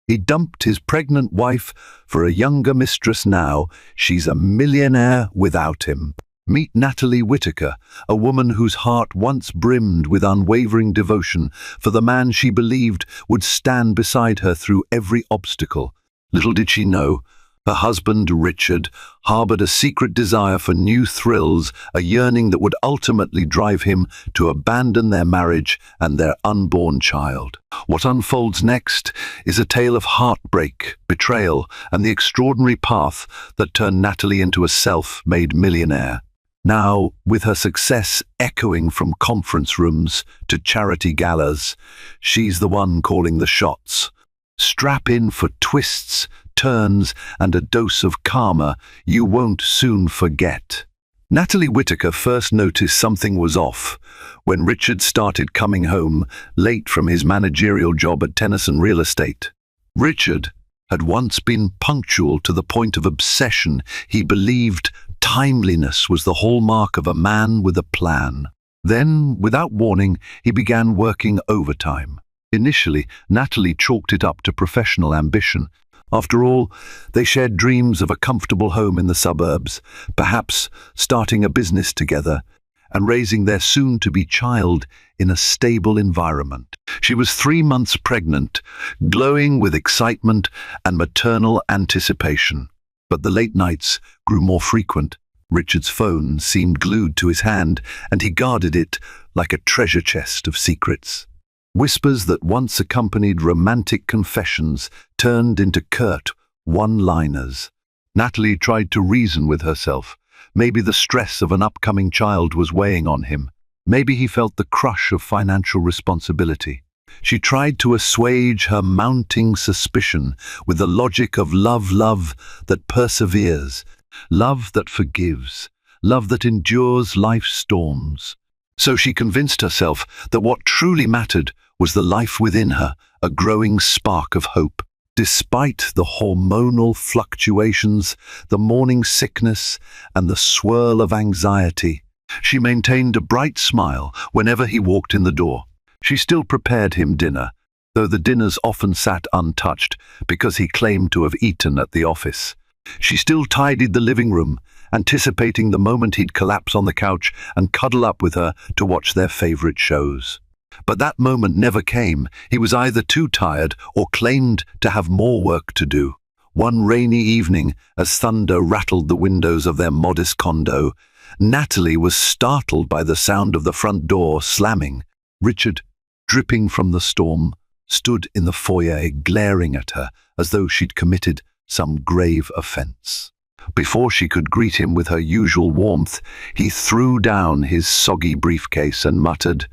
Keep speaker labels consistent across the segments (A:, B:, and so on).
A: He dumped his pregnant wife for a younger mistress now. She's a millionaire without him. Meet Natalie Whittaker, a woman whose heart once brimmed with unwavering devotion for the man she believed would stand beside her through every obstacle. Little did she know, her husband, Richard, harbored a secret desire for new thrills, a yearning that would ultimately drive him to abandon their marriage and their unborn child. What unfolds next is a tale of heartbreak, betrayal, and the extraordinary path that turned Natalie into a self-made millionaire. Now, with her success echoing from conference rooms to charity galas, she's the one calling the shots. Strap in for twists, turns, and a dose of karma you won't soon forget. Natalie Whittaker first noticed something was off when Richard started coming home late from his managerial job at Tennyson Real Estate. Richard had once been punctual to the point of obsession. He believed timeliness was the hallmark of a man with a plan. Then, without warning, he began working overtime. Initially, Natalie chalked it up to professional ambition. After all, they shared dreams of a comfortable home in the suburbs, perhaps starting a business together, and raising their soon-to-be child in a stable environment. She was 3 months pregnant, glowing with excitement and maternal anticipation. But the late nights grew more frequent. Richard's phone seemed glued to his hand, and he guarded it like a treasure chest of secrets. Whispers that once accompanied romantic confessions turned into curt one-liners. Natalie tried to reason with herself. Maybe the stress of an upcoming child was weighing on him. Maybe he felt the crush of financial responsibility. She tried to assuage her mounting suspicion with the logic of love that perseveres, love that forgives, love that endures life's storms. So she convinced herself that what truly mattered was the life within her, a growing spark of hope. Despite the hormonal fluctuations, the morning sickness, and the swirl of anxiety, she maintained a bright smile whenever he walked in the door. She still prepared him dinner, though the dinners often sat untouched because he claimed to have eaten at the office. She still tidied the living room, anticipating the moment he'd collapse on the couch and cuddle up with her to watch their favorite shows. But that moment never came. He was either too tired or claimed to have more work to do. One rainy evening, as thunder rattled the windows of their modest condo, Natalie was startled by the sound of the front door slamming. Richard, dripping from the storm, stood in the foyer glaring at her as though she'd committed some grave offense. Before she could greet him with her usual warmth, he threw down his soggy briefcase and muttered,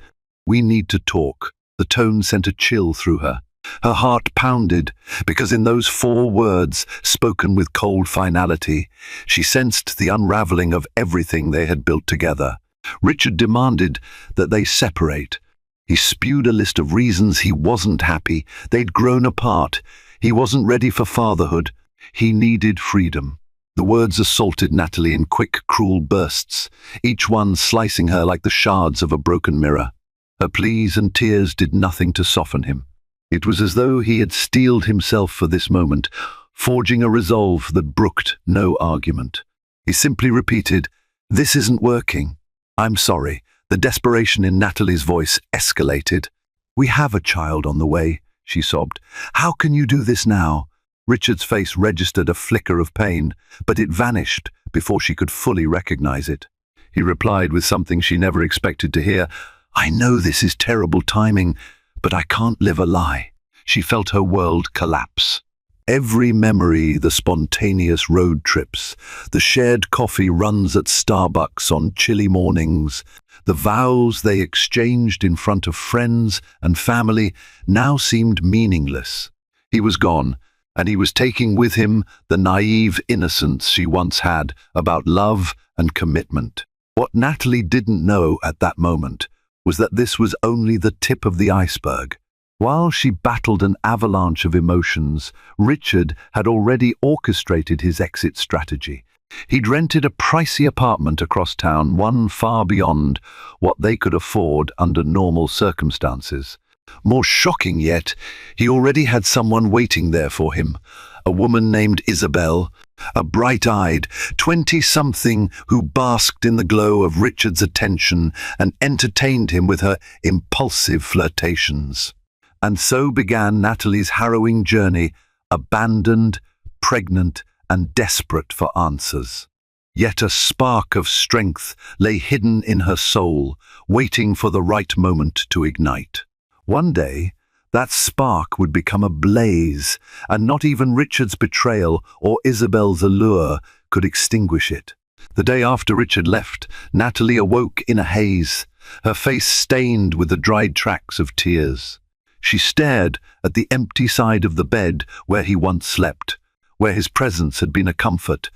A: "We need to talk." The tone sent a chill through her. Her heart pounded, because in those 4 words, spoken with cold finality, she sensed the unraveling of everything they had built together. Richard demanded that they separate. He spewed a list of reasons he wasn't happy. They'd grown apart. He wasn't ready for fatherhood. He needed freedom. The words assaulted Natalie in quick, cruel bursts, each one slicing her like the shards of a broken mirror. Her pleas and tears did nothing to soften him. It was as though he had steeled himself for this moment, forging a resolve that brooked no argument. He simply repeated, "This isn't working. I'm sorry." The desperation in Natalie's voice escalated. "We have a child on the way," she sobbed. "How can you do this now?" Richard's face registered a flicker of pain, but it vanished before she could fully recognize it. He replied with something she never expected to hear, "I know this is terrible timing, but I can't live a lie." She felt her world collapse. Every memory, the spontaneous road trips, the shared coffee runs at Starbucks on chilly mornings, the vows they exchanged in front of friends and family, now seemed meaningless. He was gone, and he was taking with him the naive innocence she once had about love and commitment. What Natalie didn't know at that moment was that this was only the tip of the iceberg. While she battled an avalanche of emotions, Richard had already orchestrated his exit strategy. He'd rented a pricey apartment across town, one far beyond what they could afford under normal circumstances. More shocking yet, he already had someone waiting there for him, a woman named Isabel, a bright-eyed 20-something who basked in the glow of Richard's attention and entertained him with her impulsive flirtations. And so began Natalie's harrowing journey, abandoned, pregnant, and desperate for answers. Yet a spark of strength lay hidden in her soul, waiting for the right moment to ignite. One day, that spark would become a blaze, and not even Richard's betrayal or Isabel's allure could extinguish it. The day after Richard left, Natalie awoke in a haze, her face stained with the dried tracks of tears. She stared at the empty side of the bed where he once slept, where his presence had been a comfort,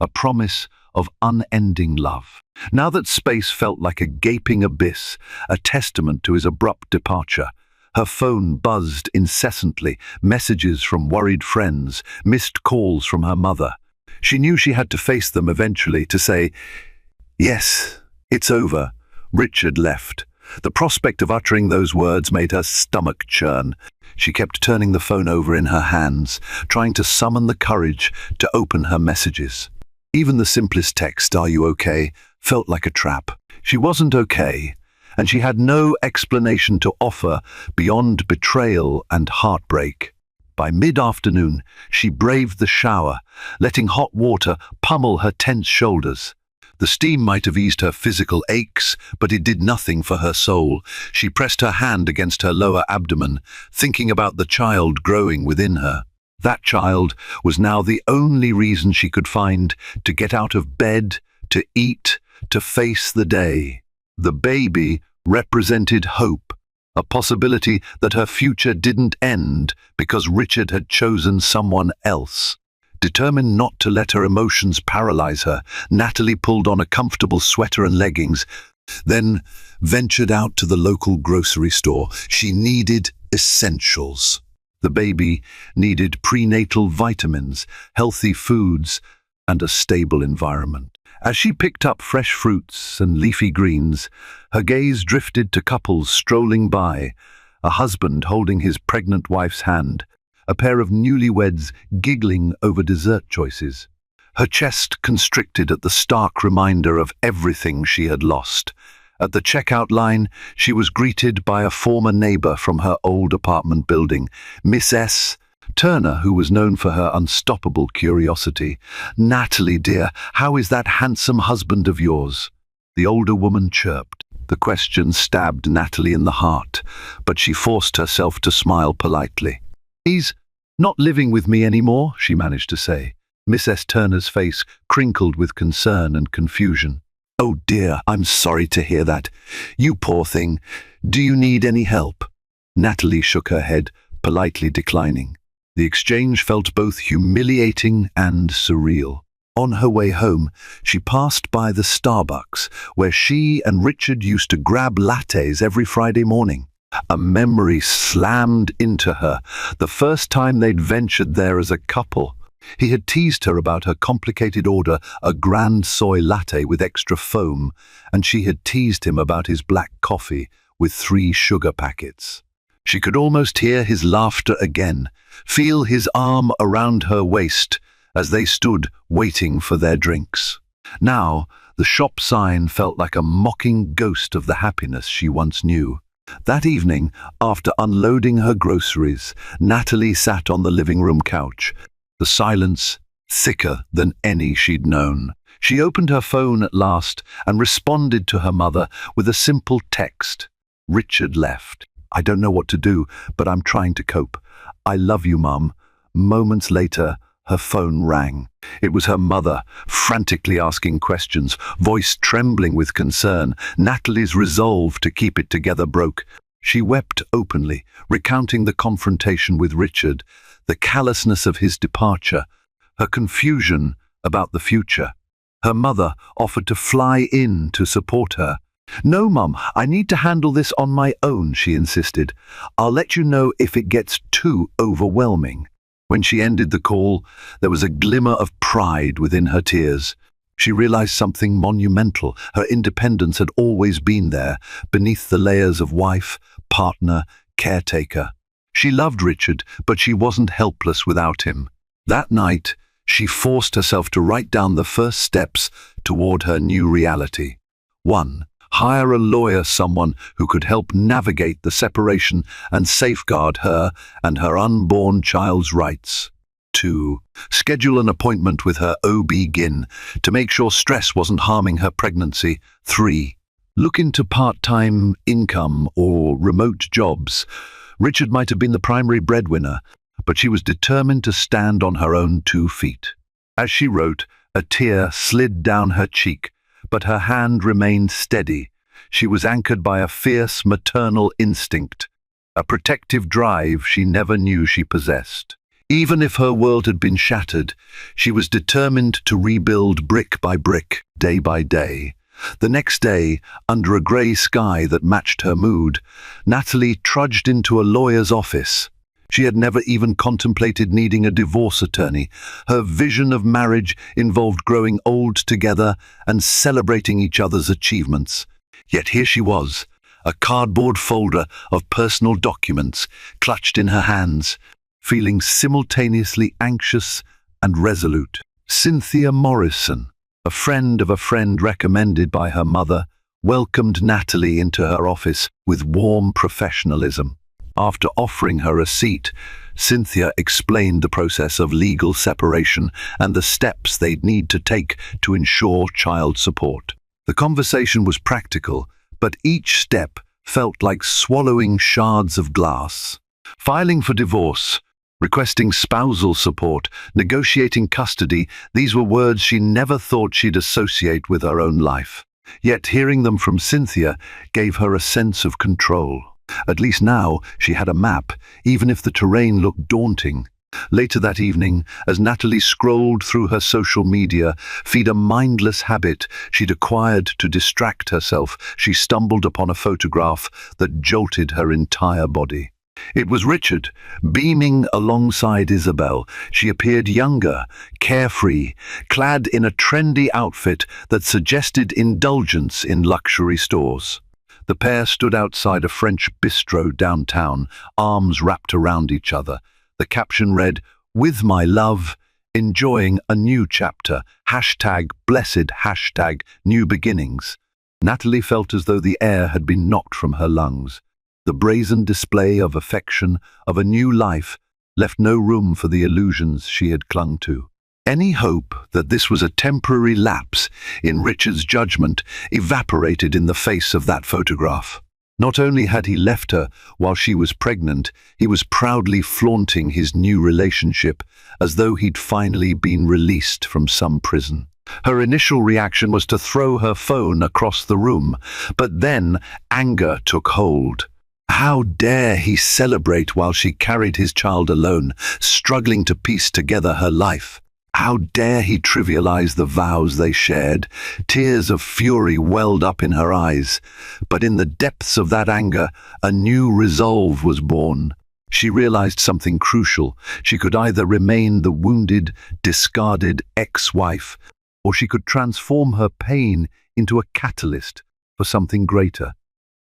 A: a promise of unending love. Now that space felt like a gaping abyss, a testament to his abrupt departure. Her phone buzzed incessantly, messages from worried friends, missed calls from her mother. She knew she had to face them eventually to say, "Yes, it's over. Richard left." The prospect of uttering those words made her stomach churn. She kept turning the phone over in her hands, trying to summon the courage to open her messages. Even the simplest text, "Are you okay?" felt like a trap. She wasn't okay, and she had no explanation to offer beyond betrayal and heartbreak. By mid-afternoon, she braved the shower, letting hot water pummel her tense shoulders. The steam might have eased her physical aches, but it did nothing for her soul. She pressed her hand against her lower abdomen, thinking about the child growing within her. That child was now the only reason she could find to get out of bed, to eat, to face the day. The baby represented hope, a possibility that her future didn't end because Richard had chosen someone else. Determined not to let her emotions paralyze her, Natalie pulled on a comfortable sweater and leggings, then ventured out to the local grocery store. She needed essentials. The baby needed prenatal vitamins, healthy foods, and a stable environment. As she picked up fresh fruits and leafy greens, her gaze drifted to couples strolling by, a husband holding his pregnant wife's hand, a pair of newlyweds giggling over dessert choices. Her chest constricted at the stark reminder of everything she had lost. At the checkout line, she was greeted by a former neighbor from her old apartment building, Miss S. Turner, who was known for her unstoppable curiosity. "Natalie, dear, how is that handsome husband of yours?" The older woman chirped. The question stabbed Natalie in the heart, but she forced herself to smile politely. "He's not living with me anymore," she managed to say. Miss S. Turner's face crinkled with concern and confusion. "Oh dear, I'm sorry to hear that. You poor thing. Do you need any help?" Natalie shook her head, politely declining. The exchange felt both humiliating and surreal. On her way home, she passed by the Starbucks, where she and Richard used to grab lattes every Friday morning. A memory slammed into her, the first time they'd ventured there as a couple. He had teased her about her complicated order, a grand soy latte with extra foam, and she had teased him about his black coffee with 3 sugar packets. She could almost hear his laughter again, feel his arm around her waist as they stood waiting for their drinks. Now, the shop sign felt like a mocking ghost of the happiness she once knew. That evening, after unloading her groceries, Natalie sat on the living room couch, the silence thicker than any she'd known. She opened her phone at last and responded to her mother with a simple text. "Richard left. I don't know what to do, but I'm trying to cope. I love you, Mum." Moments later, her phone rang. It was her mother, frantically asking questions, voice trembling with concern. Natalie's resolve to keep it together broke. She wept openly, recounting the confrontation with Richard, the callousness of his departure, her confusion about the future. Her mother offered to fly in to support her. "No, Mum, I need to handle this on my own," she insisted. "I'll let you know if it gets too overwhelming." When she ended the call, there was a glimmer of pride within her tears. She realized something monumental. Her independence had always been there, beneath the layers of wife, partner, caretaker. She loved Richard, but she wasn't helpless without him. That night, she forced herself to write down the first steps toward her new reality. 1. Hire a lawyer, someone who could help navigate the separation and safeguard her and her unborn child's rights. 2. Schedule an appointment with her OB-GYN to make sure stress wasn't harming her pregnancy. 3. Look into part-time income or remote jobs. Richard might have been the primary breadwinner, but she was determined to stand on her own 2 feet. As she wrote, a tear slid down her cheek, but her hand remained steady. She was anchored by a fierce maternal instinct, a protective drive she never knew she possessed. Even if her world had been shattered, she was determined to rebuild brick by brick, day by day. The next day, under a grey sky that matched her mood, Natalie trudged into a lawyer's office. She had never even contemplated needing a divorce attorney. Her vision of marriage involved growing old together and celebrating each other's achievements. Yet here she was, a cardboard folder of personal documents clutched in her hands, feeling simultaneously anxious and resolute. Cynthia Morrison, a friend of a friend recommended by her mother, welcomed Natalie into her office with warm professionalism. After offering her a seat, Cynthia explained the process of legal separation and the steps they'd need to take to ensure child support. The conversation was practical, but each step felt like swallowing shards of glass. Filing for divorce, requesting spousal support, negotiating custody, these were words she never thought she'd associate with her own life. Yet hearing them from Cynthia gave her a sense of control. At least now she had a map, even if the terrain looked daunting. Later that evening, as Natalie scrolled through her social media, feed a mindless habit she'd acquired to distract herself, she stumbled upon a photograph that jolted her entire body. It was Richard, beaming alongside Isabel. She appeared younger, carefree, clad in a trendy outfit that suggested indulgence in luxury stores. The pair stood outside a French bistro downtown, arms wrapped around each other. The caption read, "With my love, enjoying a new chapter, #blessed, #new beginnings." Natalie felt as though the air had been knocked from her lungs. The brazen display of affection, of a new life, left no room for the illusions she had clung to. Any hope that this was a temporary lapse in Richard's judgment evaporated in the face of that photograph. Not only had he left her while she was pregnant, he was proudly flaunting his new relationship as though he'd finally been released from some prison. Her initial reaction was to throw her phone across the room, but then anger took hold. How dare he celebrate while she carried his child alone, struggling to piece together her life? How dare he trivialize the vows they shared? Tears of fury welled up in her eyes. But in the depths of that anger, a new resolve was born. She realized something crucial. She could either remain the wounded, discarded ex-wife, or she could transform her pain into a catalyst for something greater.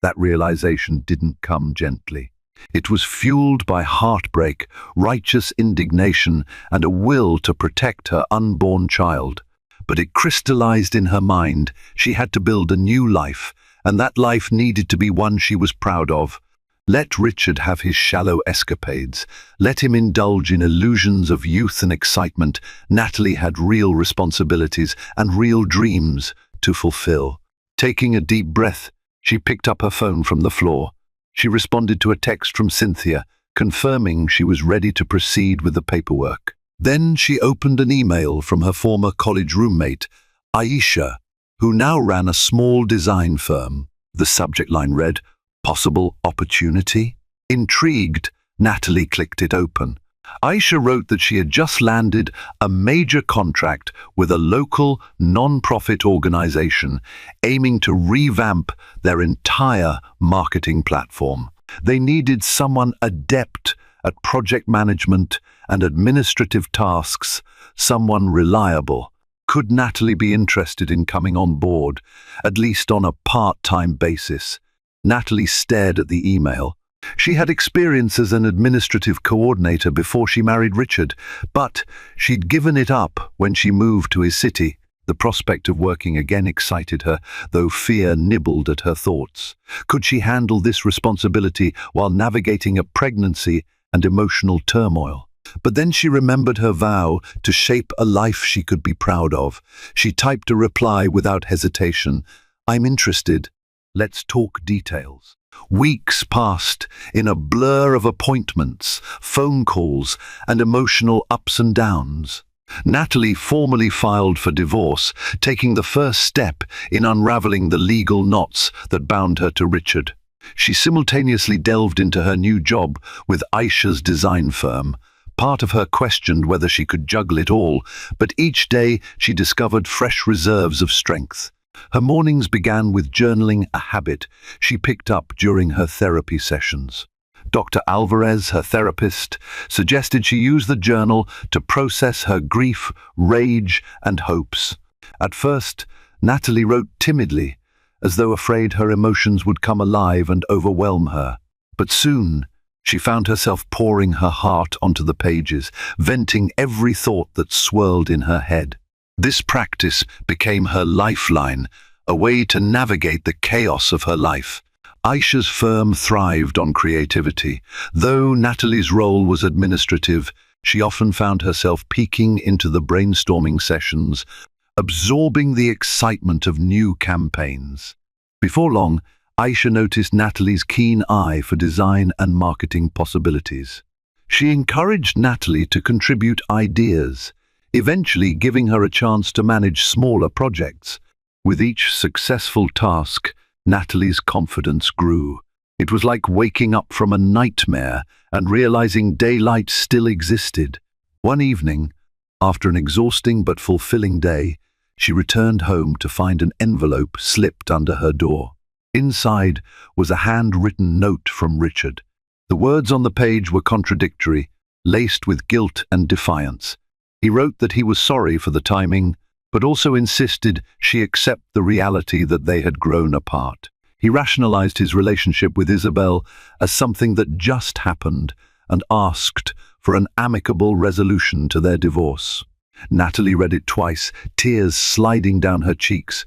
A: That realization didn't come gently. It was fueled by heartbreak, righteous indignation, and a will to protect her unborn child. But it crystallized in her mind. She had to build a new life, and that life needed to be one she was proud of. Let Richard have his shallow escapades. Let him indulge in illusions of youth and excitement. Natalie had real responsibilities and real dreams to fulfill. Taking a deep breath, she picked up her phone from the floor. She responded to a text from Cynthia, confirming she was ready to proceed with the paperwork. Then she opened an email from her former college roommate, Aisha, who now ran a small design firm. The subject line read, "Possible opportunity?" Intrigued, Natalie clicked it open. Aisha wrote that she had just landed a major contract with a local non-profit organization aiming to revamp their entire marketing platform. They needed someone adept at project management and administrative tasks, someone reliable. Could Natalie be interested in coming on board, at least on a part-time basis? Natalie stared at the email, She had experience as an administrative coordinator before she married Richard, but she'd given it up when she moved to his city. The prospect of working again excited her, though fear nibbled at her thoughts. Could she handle this responsibility while navigating a pregnancy and emotional turmoil? But then she remembered her vow to shape a life she could be proud of. She typed a reply without hesitation. "I'm interested. Let's talk details." Weeks passed in a blur of appointments, phone calls, and emotional ups and downs. Natalie formally filed for divorce, taking the first step in unraveling the legal knots that bound her to Richard. She simultaneously delved into her new job with Aisha's design firm. Part of her questioned whether she could juggle it all, but each day she discovered fresh reserves of strength. Her mornings began with journaling, a habit she picked up during her therapy sessions. Dr. Alvarez, her therapist, suggested she use the journal to process her grief, rage, and hopes. At first, Natalie wrote timidly, as though afraid her emotions would come alive and overwhelm her. But soon, she found herself pouring her heart onto the pages, venting every thought that swirled in her head. This practice became her lifeline, a way to navigate the chaos of her life. Aisha's firm thrived on creativity. Though Natalie's role was administrative, she often found herself peeking into the brainstorming sessions, absorbing the excitement of new campaigns. Before long, Aisha noticed Natalie's keen eye for design and marketing possibilities. She encouraged Natalie to contribute ideas, eventually giving her a chance to manage smaller projects. With each successful task, Natalie's confidence grew. It was like waking up from a nightmare and realizing daylight still existed. One evening, after an exhausting but fulfilling day, she returned home to find an envelope slipped under her door. Inside was a handwritten note from Richard. The words on the page were contradictory, laced with guilt and defiance. He wrote that he was sorry for the timing, but also insisted she accept the reality that they had grown apart. He rationalized his relationship with Isabel as something that just happened and asked for an amicable resolution to their divorce. Natalie read it twice, tears sliding down her cheeks.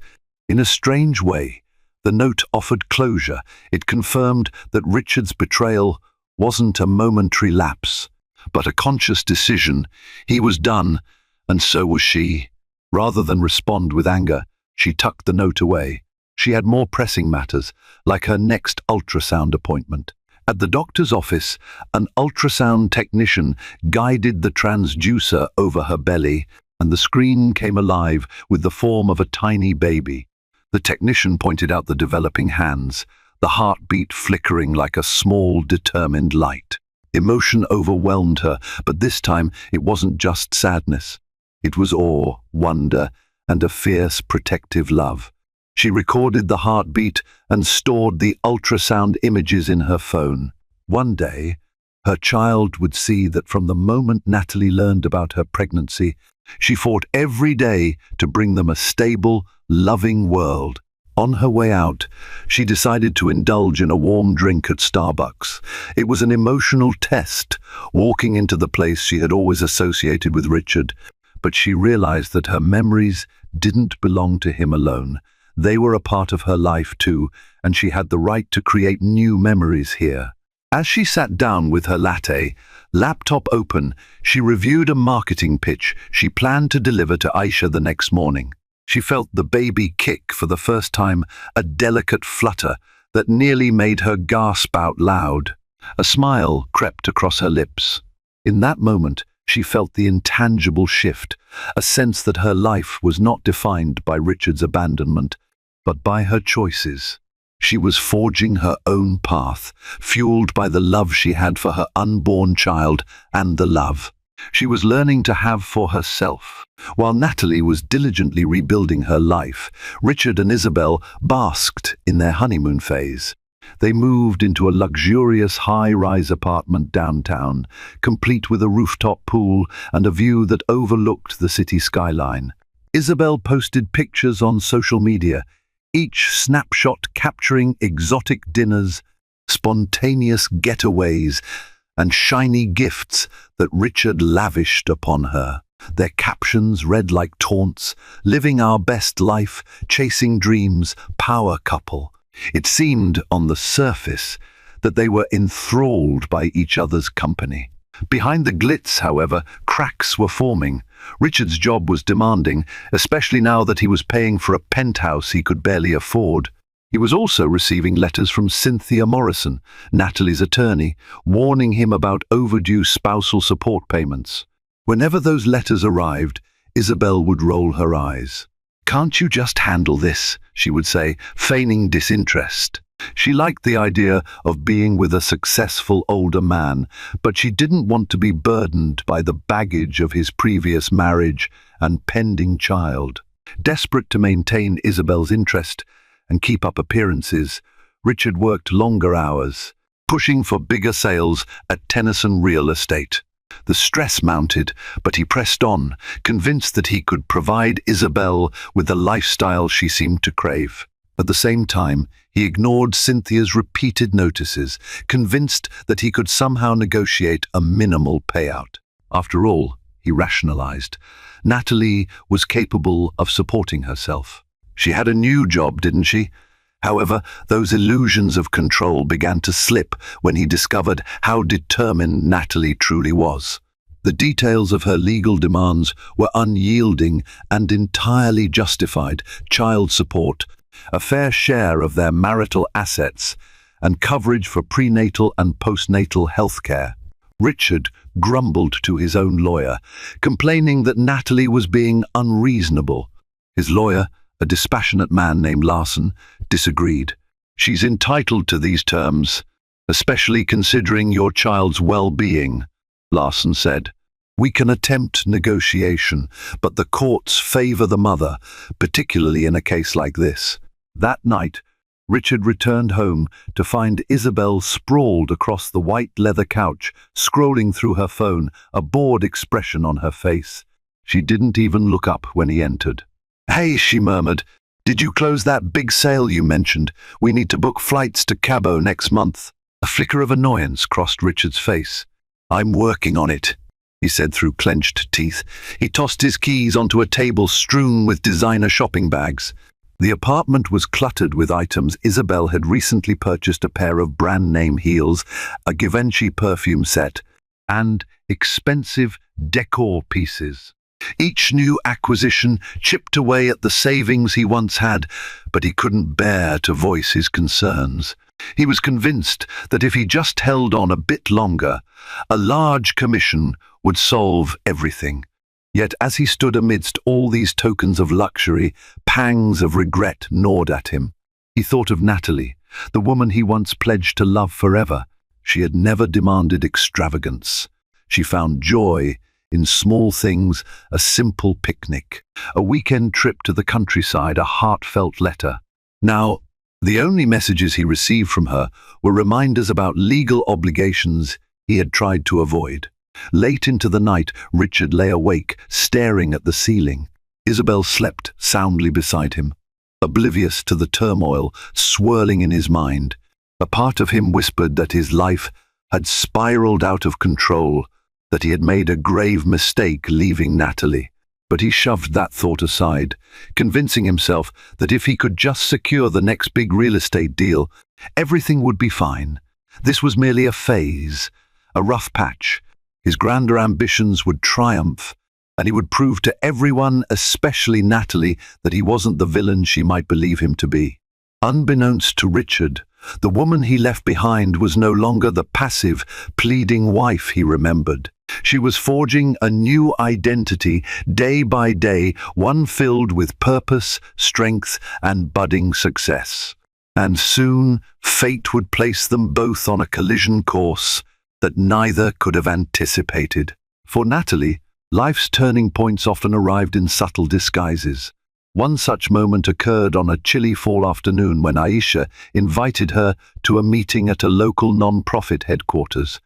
A: In a strange way, the note offered closure. It confirmed that Richard's betrayal wasn't a momentary lapse, but a conscious decision. He was done, and so was she. Rather than respond with anger, she tucked the note away. She had more pressing matters, like her next ultrasound appointment. At the doctor's office, an ultrasound technician guided the transducer over her belly, and the screen came alive with the form of a tiny baby. The technician pointed out the developing hands, the heartbeat flickering like a small, determined light. Emotion overwhelmed her, but this time it wasn't just sadness. It was awe, wonder, and a fierce, protective love. She recorded the heartbeat and stored the ultrasound images in her phone. One day, her child would see that from the moment Natalie learned about her pregnancy, she fought every day to bring them a stable, loving world. On her way out, she decided to indulge in a warm drink at Starbucks. It was an emotional test, walking into the place she had always associated with Richard, but she realized that her memories didn't belong to him alone. They were a part of her life too, and she had the right to create new memories here. As she sat down with her latte, laptop open, she reviewed a marketing pitch she planned to deliver to Aisha the next morning. She felt the baby kick for the first time, a delicate flutter that nearly made her gasp out loud. A smile crept across her lips. In that moment, she felt the intangible shift, a sense that her life was not defined by Richard's abandonment, but by her choices. She was forging her own path, fueled by the love she had for her unborn child and the love she was learning to have for herself. While Natalie was diligently rebuilding her life, Richard and Isabel basked in their honeymoon phase. They moved into a luxurious high-rise apartment downtown, complete with a rooftop pool and a view that overlooked the city skyline. Isabel posted pictures on social media, each snapshot capturing exotic dinners, spontaneous getaways, and shiny gifts that Richard lavished upon her. Their captions read like taunts: living our best life, chasing dreams, power couple. It seemed, on the surface, that they were enthralled by each other's company. Behind the glitz, however, cracks were forming. Richard's job was demanding, especially now that he was paying for a penthouse he could barely afford. He was also receiving letters from Cynthia Morrison, Natalie's attorney, warning him about overdue spousal support payments. Whenever those letters arrived, Isabel would roll her eyes. "Can't you just handle this?" she would say, feigning disinterest. She liked the idea of being with a successful older man, but she didn't want to be burdened by the baggage of his previous marriage and pending child. Desperate to maintain Isabel's interest and keep up appearances, Richard worked longer hours, pushing for bigger sales at Tennyson Real Estate. The stress mounted, but he pressed on, convinced that he could provide Isabel with the lifestyle she seemed to crave. At the same time, he ignored Cynthia's repeated notices, convinced that he could somehow negotiate a minimal payout. After all, he rationalized, Natalie was capable of supporting herself. She had a new job, didn't she? However, those illusions of control began to slip when he discovered how determined Natalie truly was. The details of her legal demands were unyielding and entirely justified: child support, a fair share of their marital assets, and coverage for prenatal and postnatal health care. Richard grumbled to his own lawyer, complaining that Natalie was being unreasonable. His lawyer, a dispassionate man named Larson, disagreed. "She's entitled to these terms, especially considering your child's well-being," Larson said. "We can attempt negotiation, but the courts favor the mother, particularly in a case like this." That night, Richard returned home to find Isabel sprawled across the white leather couch, scrolling through her phone, a bored expression on her face. She didn't even look up when he entered. "Hey," she murmured, "did you close that big sale you mentioned? We need to book flights to Cabo next month." A flicker of annoyance crossed Richard's face. "I'm working on it," he said through clenched teeth. He tossed his keys onto a table strewn with designer shopping bags. The apartment was cluttered with items. Isabel had recently purchased a pair of brand-name heels, a Givenchy perfume set, and expensive decor pieces. Each new acquisition chipped away at the savings he once had, but he couldn't bear to voice his concerns. He was convinced that if he just held on a bit longer, a large commission would solve everything. Yet as he stood amidst all these tokens of luxury, pangs of regret gnawed at him. He thought of Natalie, the woman he once pledged to love forever. She had never demanded extravagance. She found joy in small things: a simple picnic, a weekend trip to the countryside, a heartfelt letter. Now, the only messages he received from her were reminders about legal obligations he had tried to avoid. Late into the night, Richard lay awake, staring at the ceiling. Isabel slept soundly beside him, oblivious to the turmoil swirling in his mind. A part of him whispered that his life had spiraled out of control, that he had made a grave mistake leaving Natalie. But he shoved that thought aside, convincing himself that if he could just secure the next big real estate deal, everything would be fine. This was merely a phase, a rough patch. His grander ambitions would triumph, and he would prove to everyone, especially Natalie, that he wasn't the villain she might believe him to be. Unbeknownst to Richard, the woman he left behind was no longer the passive, pleading wife he remembered. She was forging a new identity day by day, one filled with purpose, strength, and budding success. And soon, fate would place them both on a collision course that neither could have anticipated. For Natalie, life's turning points often arrived in subtle disguises. One such moment occurred on a chilly fall afternoon when Aisha invited her to a meeting at a local non-profit headquarters.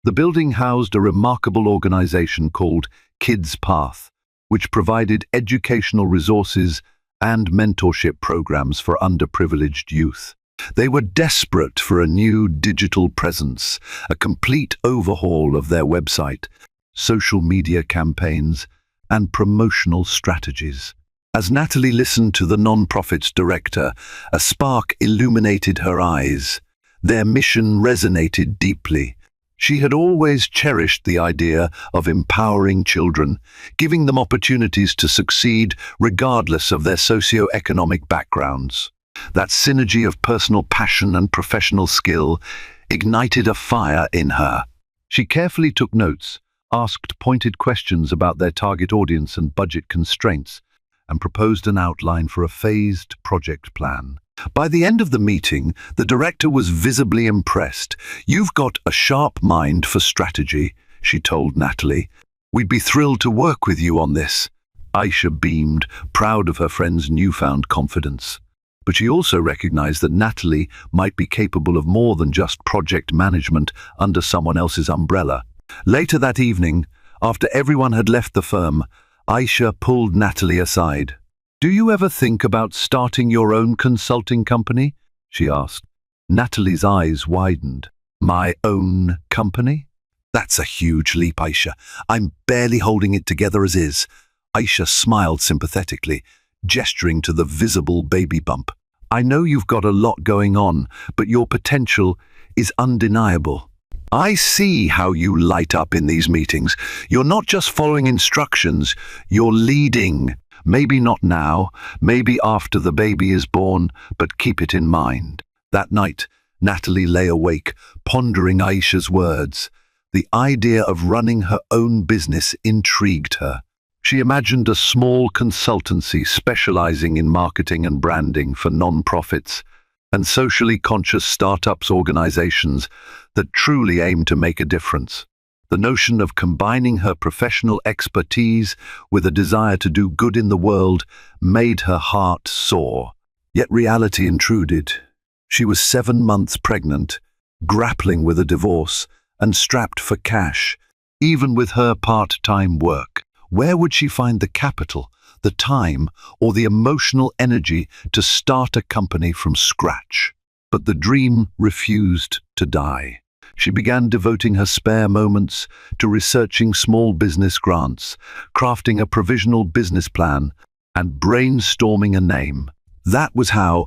A: The building housed a remarkable organization called Kids Path, which provided educational resources and mentorship programs for underprivileged youth. They were desperate for a new digital presence, a complete overhaul of their website, social media campaigns, and promotional strategies. As Natalie listened to the non-profit's director, a spark illuminated her eyes. Their mission resonated deeply. She had always cherished the idea of empowering children, giving them opportunities to succeed regardless of their socio-economic backgrounds. That synergy of personal passion and professional skill ignited a fire in her. She carefully took notes, asked pointed questions about their target audience and budget constraints, and proposed an outline for a phased project plan. By the end of the meeting, the director was visibly impressed. "You've got a sharp mind for strategy," she told Natalie. "We'd be thrilled to work with you on this." Aisha beamed, proud of her friend's newfound confidence. But she also recognized that Natalie might be capable of more than just project management under someone else's umbrella. Later that evening, after everyone had left the firm, Aisha pulled Natalie aside. "Do you ever think about starting your own consulting company?" she asked. Natalie's eyes widened. "My own company? That's a huge leap, Aisha. I'm barely holding it together as is." Aisha smiled sympathetically, gesturing to the visible baby bump. "I know you've got a lot going on, but your potential is undeniable. I see how you light up in these meetings. You're not just following instructions, you're leading. Maybe not now, maybe after the baby is born, but keep it in mind." That night, Natalie lay awake, pondering Aisha's words. The idea of running her own business intrigued her. She imagined a small consultancy specializing in marketing and branding for non-profits and socially conscious startups organizations that truly aim to make a difference. The notion of combining her professional expertise with a desire to do good in the world made her heart soar. Yet reality intruded. She was 7 months pregnant, grappling with a divorce, and strapped for cash, even with her part-time work. Where would she find the capital, the time, or the emotional energy to start a company from scratch? But the dream refused to die. She began devoting her spare moments to researching small business grants, crafting a provisional business plan, and brainstorming a name. That was how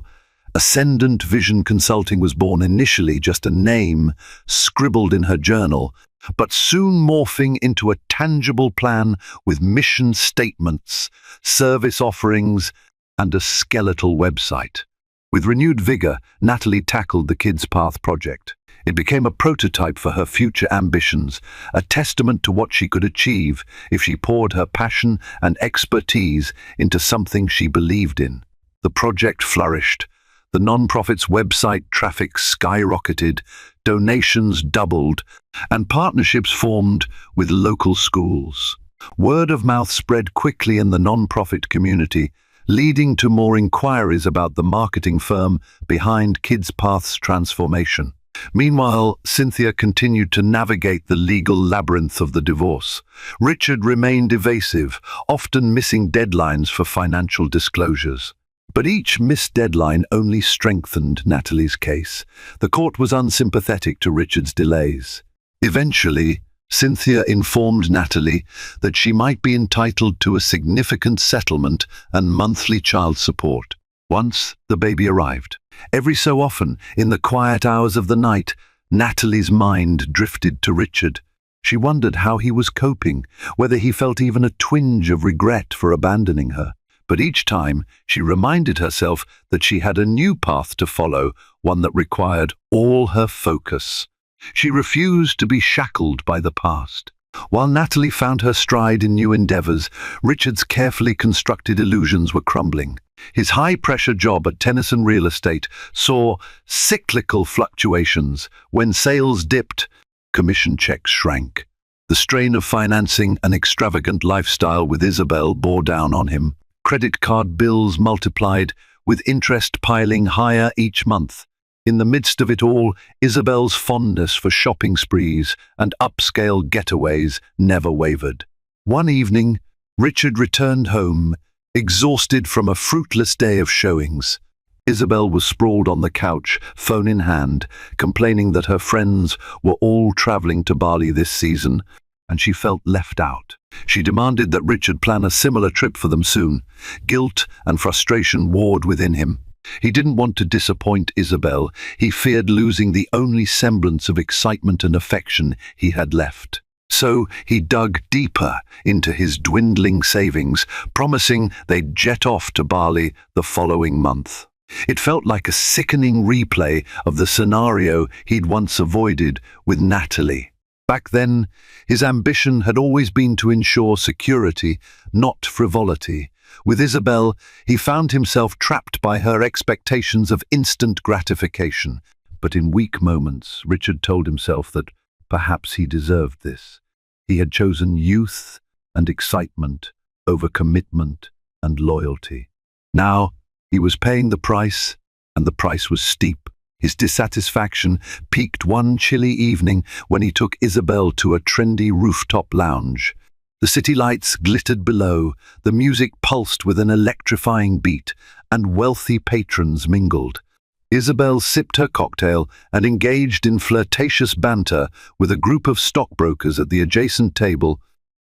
A: Ascendant Vision Consulting was born, initially just a name scribbled in her journal, but soon morphing into a tangible plan with mission statements, service offerings, and a skeletal website. With renewed vigor, Natalie tackled the Kids Path project. It became a prototype for her future ambitions, a testament to what she could achieve if she poured her passion and expertise into something she believed in. The project flourished. The non-profit's website traffic skyrocketed, donations doubled, and partnerships formed with local schools. Word of mouth spread quickly in the non-profit community, leading to more inquiries about the marketing firm behind Kids Path's transformation. Meanwhile, Cynthia continued to navigate the legal labyrinth of the divorce. Richard remained evasive, often missing deadlines for financial disclosures. But each missed deadline only strengthened Natalie's case. The court was unsympathetic to Richard's delays. Eventually, Cynthia informed Natalie that she might be entitled to a significant settlement and monthly child support once the baby arrived. Every so often, in the quiet hours of the night, Natalie's mind drifted to Richard. She wondered how he was coping, whether he felt even a twinge of regret for abandoning her. But each time, she reminded herself that she had a new path to follow, one that required all her focus. She refused to be shackled by the past. While Natalie found her stride in new endeavors, Richard's carefully constructed illusions were crumbling. His high-pressure job at Tennyson Real Estate saw cyclical fluctuations. When sales dipped, commission checks shrank. The strain of financing an extravagant lifestyle with Isabel bore down on him. Credit card bills multiplied, with interest piling higher each month. In the midst of it all, Isabel's fondness for shopping sprees and upscale getaways never wavered. One evening, Richard returned home, exhausted from a fruitless day of showings. Isabel was sprawled on the couch, phone in hand, complaining that her friends were all traveling to Bali this season, and she felt left out. She demanded that Richard plan a similar trip for them soon. Guilt and frustration warred within him. He didn't want to disappoint Isabel. He feared losing the only semblance of excitement and affection he had left. So he dug deeper into his dwindling savings, promising they'd jet off to Bali the following month. It felt like a sickening replay of the scenario he'd once avoided with Natalie. Back then, his ambition had always been to ensure security, not frivolity. With Isabel, he found himself trapped by her expectations of instant gratification. But in weak moments, Richard told himself that perhaps he deserved this. He had chosen youth and excitement over commitment and loyalty. Now, he was paying the price, and the price was steep. His dissatisfaction peaked one chilly evening when he took Isabel to a trendy rooftop lounge. The city lights glittered below, the music pulsed with an electrifying beat, and wealthy patrons mingled. Isabel sipped her cocktail and engaged in flirtatious banter with a group of stockbrokers at the adjacent table,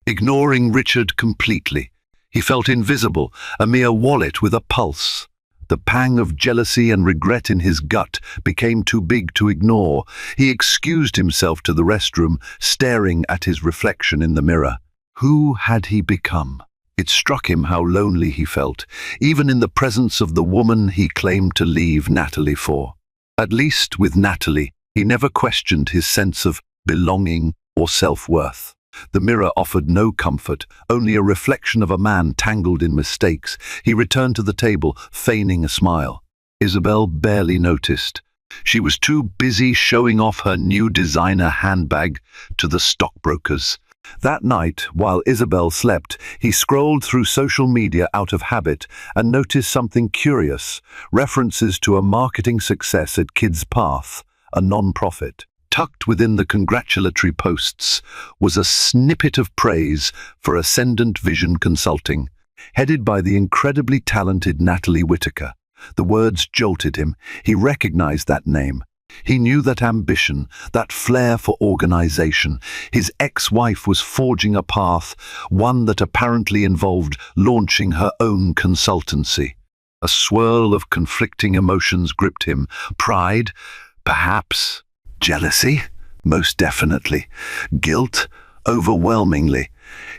A: ignoring Richard completely. He felt invisible, a mere wallet with a pulse. The pang of jealousy and regret in his gut became too big to ignore. He excused himself to the restroom, staring at his reflection in the mirror. Who had he become? It struck him how lonely he felt, even in the presence of the woman he claimed to leave Natalie for. At least with Natalie, he never questioned his sense of belonging or self-worth. The mirror offered no comfort, only a reflection of a man tangled in mistakes. He returned to the table, feigning a smile. Isabel barely noticed. She was too busy showing off her new designer handbag to the stockbrokers. That night, while Isabel slept, he scrolled through social media out of habit and noticed something curious: references to a marketing success at Kids Path, a non-profit. Tucked within the congratulatory posts was a snippet of praise for Ascendant Vision Consulting, headed by the incredibly talented Natalie Whitaker. The words jolted him. He recognized that name. He knew that ambition, that flair for organization. His ex-wife was forging a path, one that apparently involved launching her own consultancy. A swirl of conflicting emotions gripped him. Pride, perhaps. Jealousy? Most definitely. Guilt? Overwhelmingly.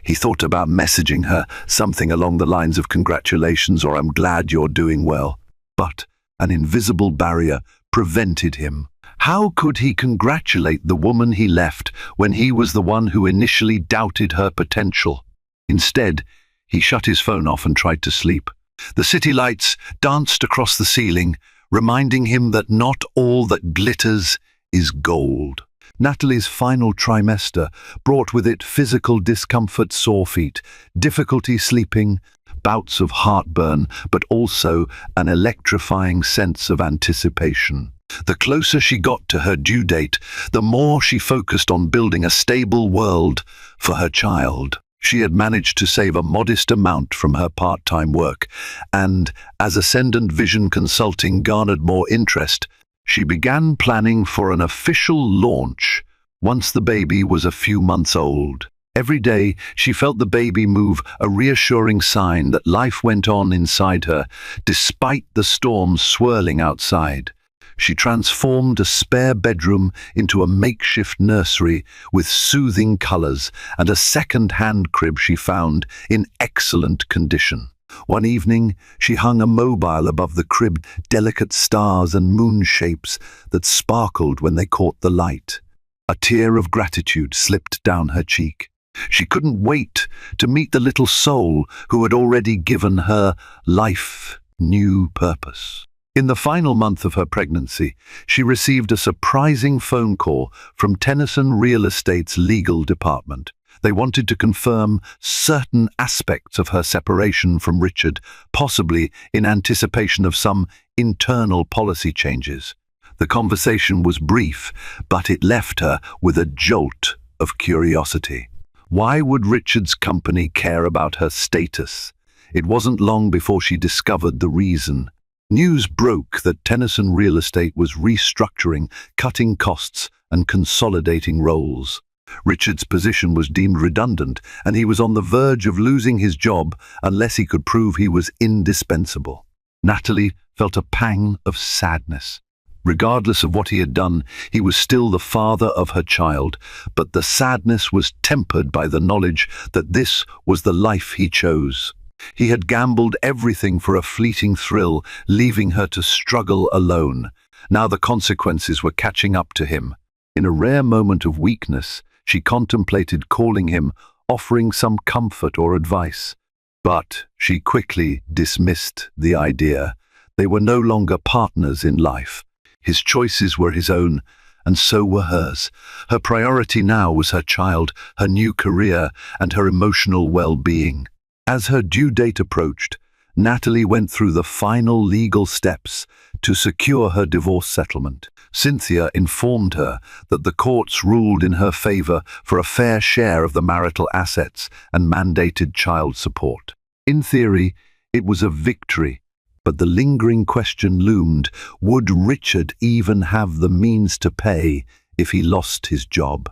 A: He thought about messaging her, something along the lines of "Congratulations" or "I'm glad you're doing well." But an invisible barrier prevented him. How could he congratulate the woman he left when he was the one who initially doubted her potential? Instead, he shut his phone off and tried to sleep. The city lights danced across the ceiling, reminding him that not all that glitters is gold. Natalie's final trimester brought with it physical discomfort, sore feet, difficulty sleeping, bouts of heartburn, but also an electrifying sense of anticipation. The closer she got to her due date, the more she focused on building a stable world for her child. She had managed to save a modest amount from her part-time work, and as Ascendant Vision Consulting garnered more interest, she began planning for an official launch once the baby was a few months old. Every day, she felt the baby move, a reassuring sign that life went on inside her, despite the storms swirling outside. She transformed a spare bedroom into a makeshift nursery with soothing colors and a second-hand crib she found in excellent condition. One evening, she hung a mobile above the crib, delicate stars and moon shapes that sparkled when they caught the light. A tear of gratitude slipped down her cheek. She couldn't wait to meet the little soul who had already given her life new purpose. In the final month of her pregnancy, she received a surprising phone call from Tennyson Real Estate's legal department. They wanted to confirm certain aspects of her separation from Richard, possibly in anticipation of some internal policy changes. The conversation was brief, but it left her with a jolt of curiosity. Why would Richard's company care about her status? It wasn't long before she discovered the reason. News broke that Tennyson Real Estate was restructuring, cutting costs, and consolidating roles. Richard's position was deemed redundant, and he was on the verge of losing his job unless he could prove he was indispensable. Natalie felt a pang of sadness. Regardless of what he had done, he was still the father of her child, but the sadness was tempered by the knowledge that this was the life he chose. He had gambled everything for a fleeting thrill, leaving her to struggle alone. Now the consequences were catching up to him. In a rare moment of weakness, she contemplated calling him, offering some comfort or advice. But she quickly dismissed the idea. They were no longer partners in life. His choices were his own, and so were hers. Her priority now was her child, her new career, and her emotional well-being. As her due date approached, Natalie went through the final legal steps to secure her divorce settlement. Cynthia informed her that the courts ruled in her favor for a fair share of the marital assets and mandated child support. In theory, it was a victory, but the lingering question loomed: would Richard even have the means to pay if he lost his job?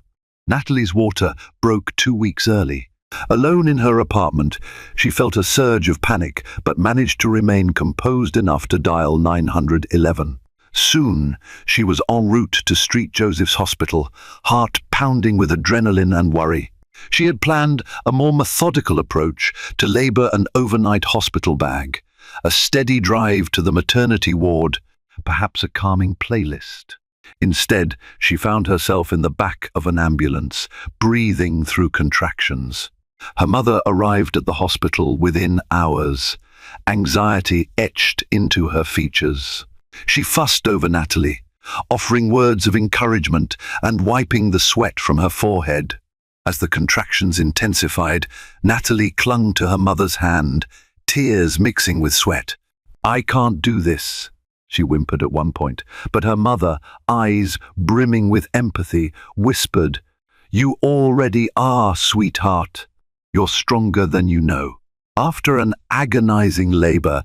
A: Natalie's water broke 2 weeks early. Alone in her apartment, she felt a surge of panic, but managed to remain composed enough to dial 911. Soon, she was en route to St. Joseph's Hospital, heart pounding with adrenaline and worry. She had planned a more methodical approach to labor an overnight hospital bag, a steady drive to the maternity ward, perhaps a calming playlist. Instead, she found herself in the back of an ambulance, breathing through contractions. Her mother arrived at the hospital within hours, anxiety etched into her features. She fussed over Natalie, offering words of encouragement and wiping the sweat from her forehead. As the contractions intensified, Natalie clung to her mother's hand, tears mixing with sweat. "I can't do this," she whimpered at one point, but her mother, eyes brimming with empathy, whispered, "You already are, sweetheart. You're stronger than you know." After an agonizing labor,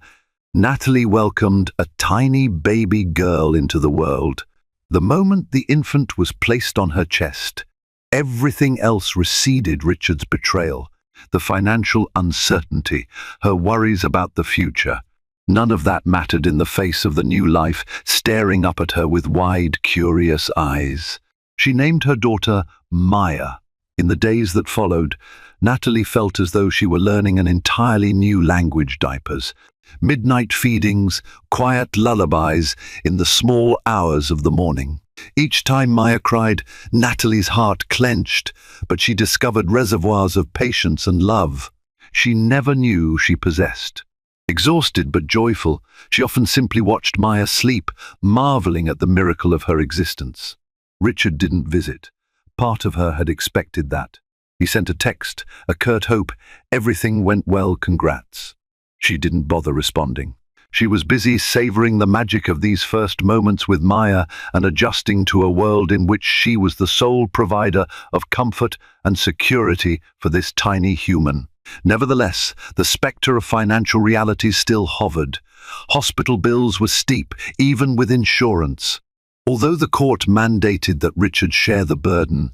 A: Natalie welcomed a tiny baby girl into the world. The moment the infant was placed on her chest, everything else receded: Richard's betrayal, the financial uncertainty, her worries about the future. None of that mattered in the face of the new life staring up at her with wide, curious eyes. She named her daughter Maya. In the days that followed, Natalie felt as though she were learning an entirely new language: diapers, midnight feedings, quiet lullabies in the small hours of the morning. Each time Maya cried, Natalie's heart clenched, but she discovered reservoirs of patience and love she never knew she possessed. Exhausted but joyful, she often simply watched Maya sleep, marveling at the miracle of her existence. Richard didn't visit. Part of her had expected that. He sent a text, a curt hope, "Everything went well, congrats." She didn't bother responding. She was busy savoring the magic of these first moments with Maya and adjusting to a world in which she was the sole provider of comfort and security for this tiny human. Nevertheless, the specter of financial realities still hovered. Hospital bills were steep, even with insurance. Although the court mandated that Richard share the burden,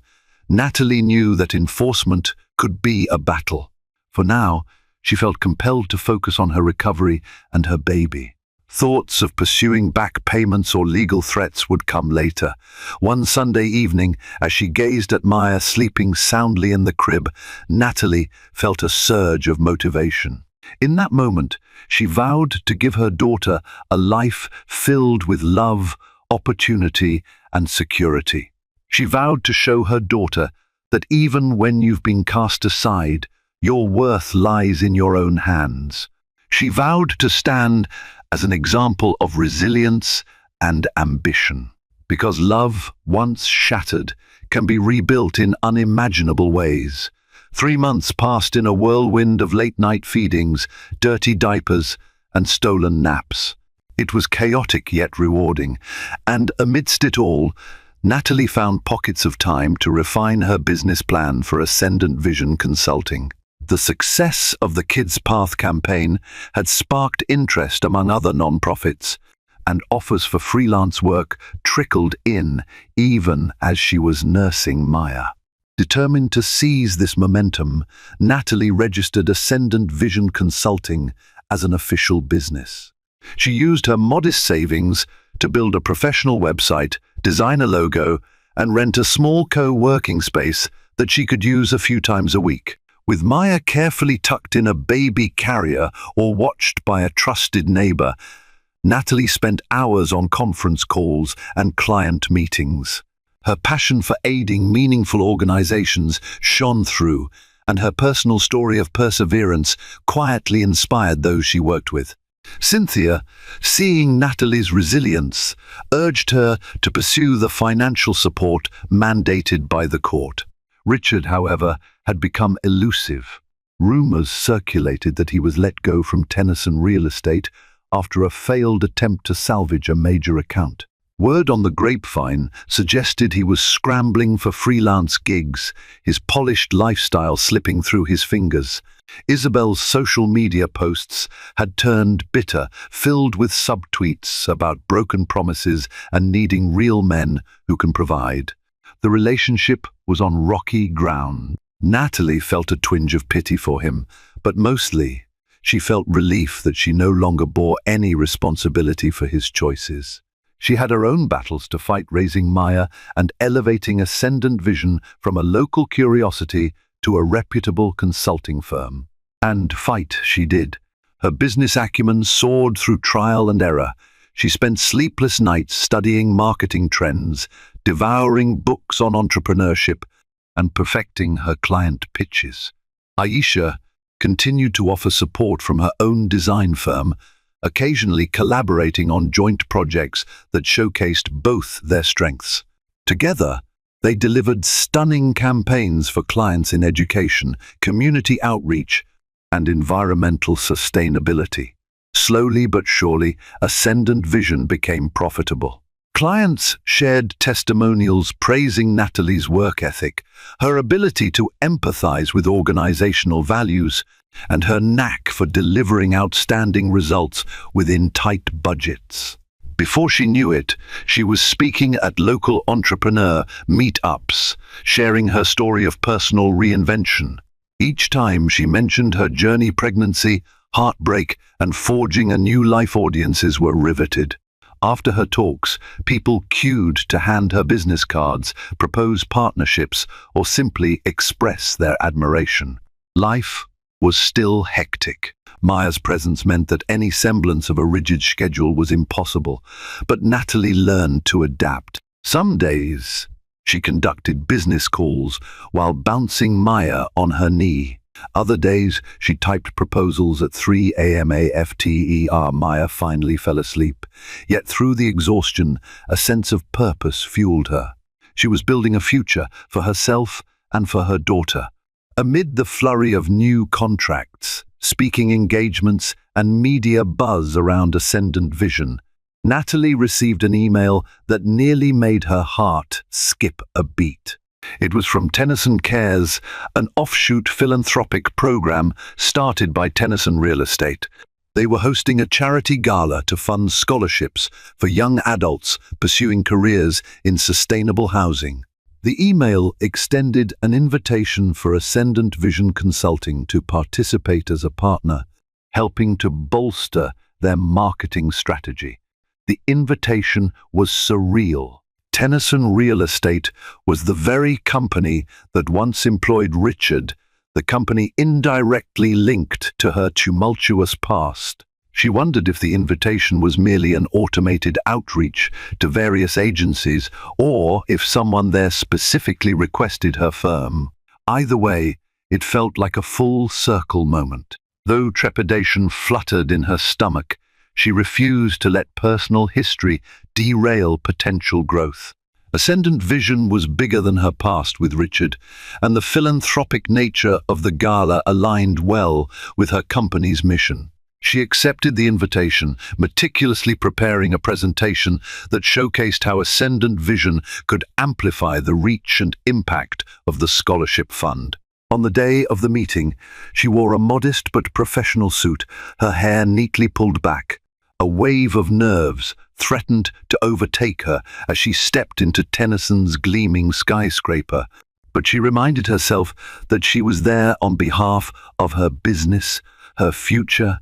A: Natalie knew that enforcement could be a battle. For now, she felt compelled to focus on her recovery and her baby. Thoughts of pursuing back payments or legal threats would come later. One Sunday evening, as she gazed at Maya sleeping soundly in the crib, Natalie felt a surge of motivation. In that moment, she vowed to give her daughter a life filled with love, opportunity, and security. She vowed to show her daughter that even when you've been cast aside, your worth lies in your own hands. She vowed to stand as an example of resilience and ambition, because love, once shattered, can be rebuilt in unimaginable ways. 3 months passed in a whirlwind of late-night feedings, dirty diapers, and stolen naps. It was chaotic yet rewarding, and amidst it all, Natalie found pockets of time to refine her business plan for Ascendant Vision Consulting. The success of the Kids Path campaign had sparked interest among other nonprofits, and offers for freelance work trickled in even as she was nursing Maya. Determined to seize this momentum, Natalie registered Ascendant Vision Consulting as an official business. She used her modest savings to build a professional website, design a logo, and rent a small co-working space that she could use a few times a week. With Maya carefully tucked in a baby carrier or watched by a trusted neighbor, Natalie spent hours on conference calls and client meetings. Her passion for aiding meaningful organizations shone through, and her personal story of perseverance quietly inspired those she worked with. Cynthia, seeing Natalie's resilience, urged her to pursue the financial support mandated by the court. Richard, however, had become elusive. Rumors circulated that he was let go from Tennyson Real Estate after a failed attempt to salvage a major account. Word on the grapevine suggested he was scrambling for freelance gigs, his polished lifestyle slipping through his fingers. Isabel's social media posts had turned bitter, filled with subtweets about broken promises and needing real men who can provide. The relationship was on rocky ground. Natalie felt a twinge of pity for him, but mostly she felt relief that she no longer bore any responsibility for his choices. She had her own battles to fight, raising Maya and elevating Ascendant Vision from a local curiosity to a reputable consulting firm. And fight she did. Her business acumen soared through trial and error. She spent sleepless nights studying marketing trends, devouring books on entrepreneurship, and perfecting her client pitches. Aisha continued to offer support from her own design firm, occasionally collaborating on joint projects that showcased both their strengths. Together, they delivered stunning campaigns for clients in education, community outreach, and environmental sustainability. Slowly but surely, Ascendant Vision became profitable. Clients shared testimonials praising Natalie's work ethic, her ability to empathize with organizational values, and her knack for delivering outstanding results within tight budgets. Before she knew it, she was speaking at local entrepreneur meetups, sharing her story of personal reinvention. Each time she mentioned her journey, pregnancy, heartbreak, and forging a new life, audiences were riveted. After her talks, people queued to hand her business cards, propose partnerships, or simply express their admiration. Life was still hectic. Maya's presence meant that any semblance of a rigid schedule was impossible, but Natalie learned to adapt. Some days, she conducted business calls while bouncing Maya on her knee. Other days, she typed proposals at 3 a.m. after Maya finally fell asleep. Yet through the exhaustion, a sense of purpose fueled her. She was building a future for herself and for her daughter. Amid the flurry of new contracts, speaking engagements, and media buzz around Ascendant Vision, Natalie received an email that nearly made her heart skip a beat. It was from Tennyson Cares, an offshoot philanthropic program started by Tennyson Real Estate. They were hosting a charity gala to fund scholarships for young adults pursuing careers in sustainable housing. The email extended an invitation for Ascendant Vision Consulting to participate as a partner, helping to bolster their marketing strategy. The invitation was surreal. Tennyson Real Estate was the very company that once employed Richard, the company indirectly linked to her tumultuous past. She wondered if the invitation was merely an automated outreach to various agencies, or if someone there specifically requested her firm. Either way, it felt like a full circle moment. Though trepidation fluttered in her stomach, she refused to let personal history derail potential growth. Ascendant Vision was bigger than her past with Richard, and the philanthropic nature of the gala aligned well with her company's mission. She accepted the invitation, meticulously preparing a presentation that showcased how Ascendant Vision could amplify the reach and impact of the scholarship fund. On the day of the meeting, she wore a modest but professional suit, her hair neatly pulled back. A wave of nerves threatened to overtake her as she stepped into Tennyson's gleaming skyscraper, but she reminded herself that she was there on behalf of her business, her future,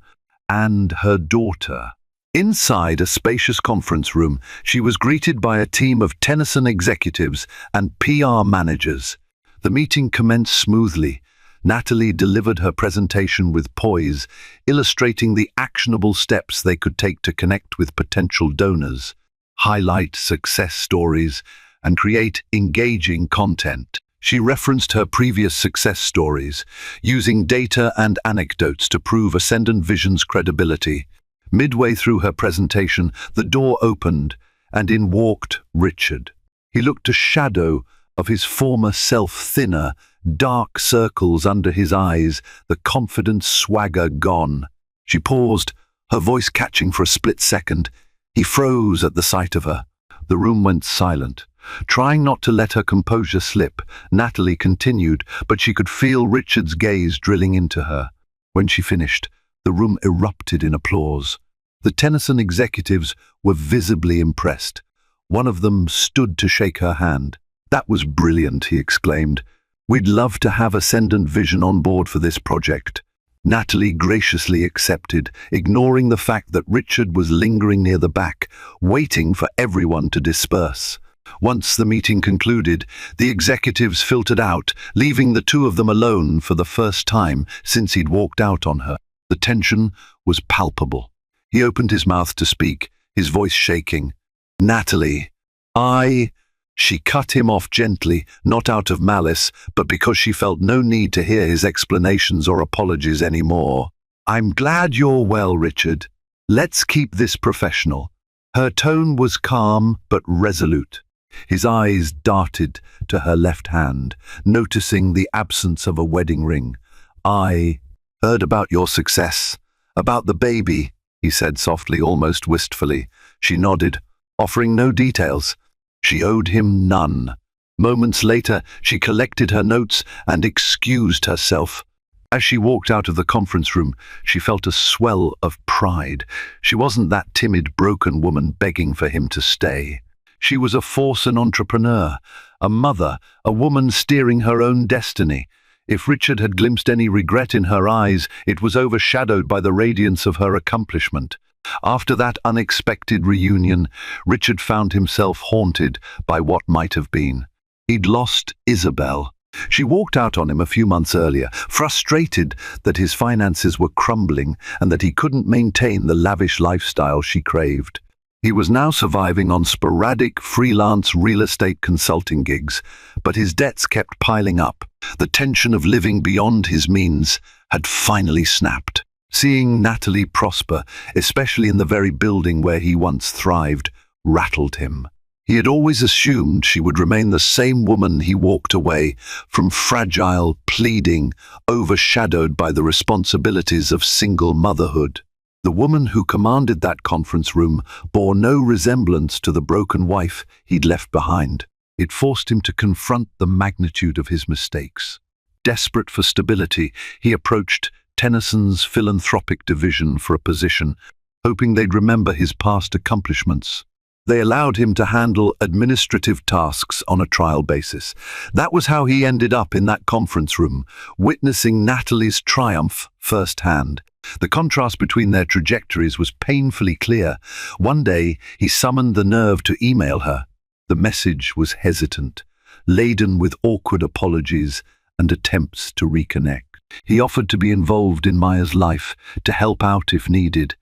A: and her daughter. Inside a spacious conference room, she was greeted by a team of Tennyson executives and PR managers. The meeting commenced smoothly. Natalie delivered her presentation with poise, illustrating the actionable steps they could take to connect with potential donors, highlight success stories, and create engaging content. She referenced her previous success stories, using data and anecdotes to prove Ascendant Vision's credibility. Midway through her presentation, the door opened, and in walked Richard. He looked a shadow of his former self, thinner, dark circles under his eyes, the confident swagger gone. She paused, her voice catching for a split second. He froze at the sight of her. The room went silent. Trying not to let her composure slip, Natalie continued, but she could feel Richard's gaze drilling into her. When she finished, the room erupted in applause. The Tennyson executives were visibly impressed. One of them stood to shake her hand. "That was brilliant," he exclaimed. "We'd love to have Ascendant Vision on board for this project." Natalie graciously accepted, ignoring the fact that Richard was lingering near the back, waiting for everyone to disperse. Once the meeting concluded, the executives filtered out, leaving the two of them alone for the first time since he'd walked out on her. The tension was palpable. He opened his mouth to speak, his voice shaking. "Natalie, She cut him off gently, not out of malice, but because she felt no need to hear his explanations or apologies anymore. "I'm glad you're well, Richard. Let's keep this professional." Her tone was calm but resolute. His eyes darted to her left hand, noticing the absence of a wedding ring. "I heard about your success, about the baby," he said softly, almost wistfully. She nodded, offering no details. She owed him none. Moments later, she collected her notes and excused herself. As she walked out of the conference room, she felt a swell of pride. She wasn't that timid, broken woman begging for him to stay. She was a force and entrepreneur, a mother, a woman steering her own destiny. If Richard had glimpsed any regret in her eyes, it was overshadowed by the radiance of her accomplishment. After that unexpected reunion, Richard found himself haunted by what might have been. He'd lost Isabel. She walked out on him a few months earlier, frustrated that his finances were crumbling and that he couldn't maintain the lavish lifestyle she craved. He was now surviving on sporadic freelance real estate consulting gigs, but his debts kept piling up. The tension of living beyond his means had finally snapped. Seeing Natalie prosper, especially in the very building where he once thrived, rattled him. He had always assumed she would remain the same woman he walked away from, fragile, pleading, overshadowed by the responsibilities of single motherhood. The woman who commanded that conference room bore no resemblance to the broken wife he'd left behind. It forced him to confront the magnitude of his mistakes. Desperate for stability, he approached Tennyson's philanthropic division for a position, hoping they'd remember his past accomplishments. They allowed him to handle administrative tasks on a trial basis. That was how he ended up in that conference room, witnessing Natalie's triumph firsthand. The contrast between their trajectories was painfully clear. One day, he summoned the nerve to email her. The message was hesitant, laden with awkward apologies and attempts to reconnect. He offered to be involved in Maya's life, to help out if needed.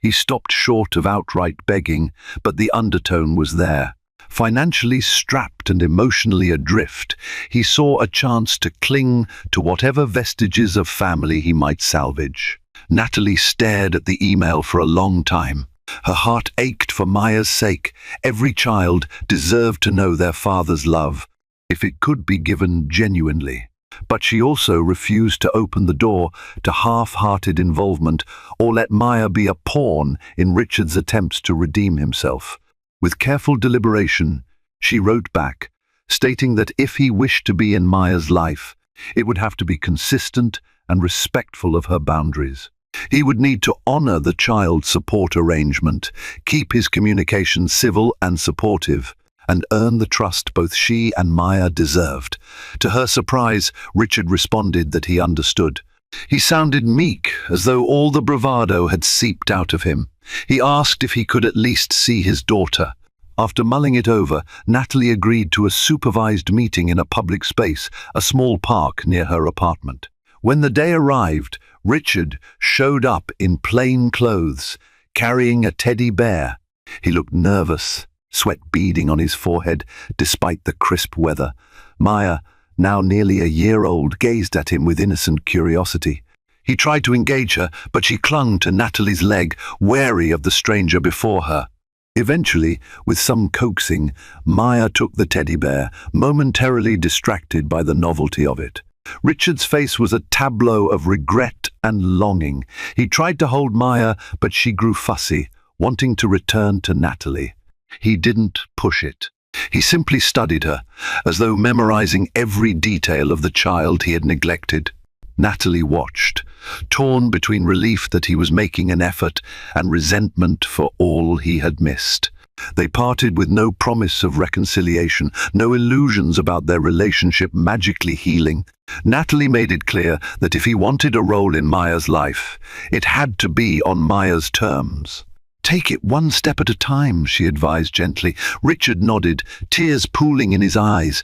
A: He stopped short of outright begging, but the undertone was there. Financially strapped and emotionally adrift, he saw a chance to cling to whatever vestiges of family he might salvage. Natalie stared at the email for a long time. Her heart ached for Maya's sake. Every child deserved to know their father's love, if it could be given genuinely. But she also refused to open the door to half-hearted involvement or let Maya be a pawn in Richard's attempts to redeem himself. With careful deliberation, she wrote back, stating that if he wished to be in Maya's life, It would have to be consistent and respectful of her boundaries. He would need to honor the child support arrangement, keep his communication civil and supportive, and earn the trust both she and Maya deserved. To her surprise, Richard responded that he understood. He sounded meek, as though all the bravado had seeped out of him. He asked if he could at least see his daughter. After mulling it over, Natalie agreed to a supervised meeting in a public space, a small park near her apartment. When the day arrived, Richard showed up in plain clothes, carrying a teddy bear. He looked nervous, sweat beading on his forehead despite the crisp weather. Maya, now nearly a year old, gazed at him with innocent curiosity. He tried to engage her, but she clung to Natalie's leg, wary of the stranger before her. Eventually, with some coaxing, Maya took the teddy bear, momentarily distracted by the novelty of it. Richard's face was a tableau of regret and longing. He tried to hold Maya, but she grew fussy, wanting to return to Natalie. He didn't push it. He simply studied her, as though memorizing every detail of the child he had neglected. Natalie watched, torn between relief that he was making an effort and resentment for all he had missed. They parted with no promise of reconciliation, no illusions about their relationship magically healing. Natalie made it clear that if he wanted a role in Maya's life, it had to be on Maya's terms. "Take it one step at a time," she advised gently. Richard nodded, tears pooling in his eyes.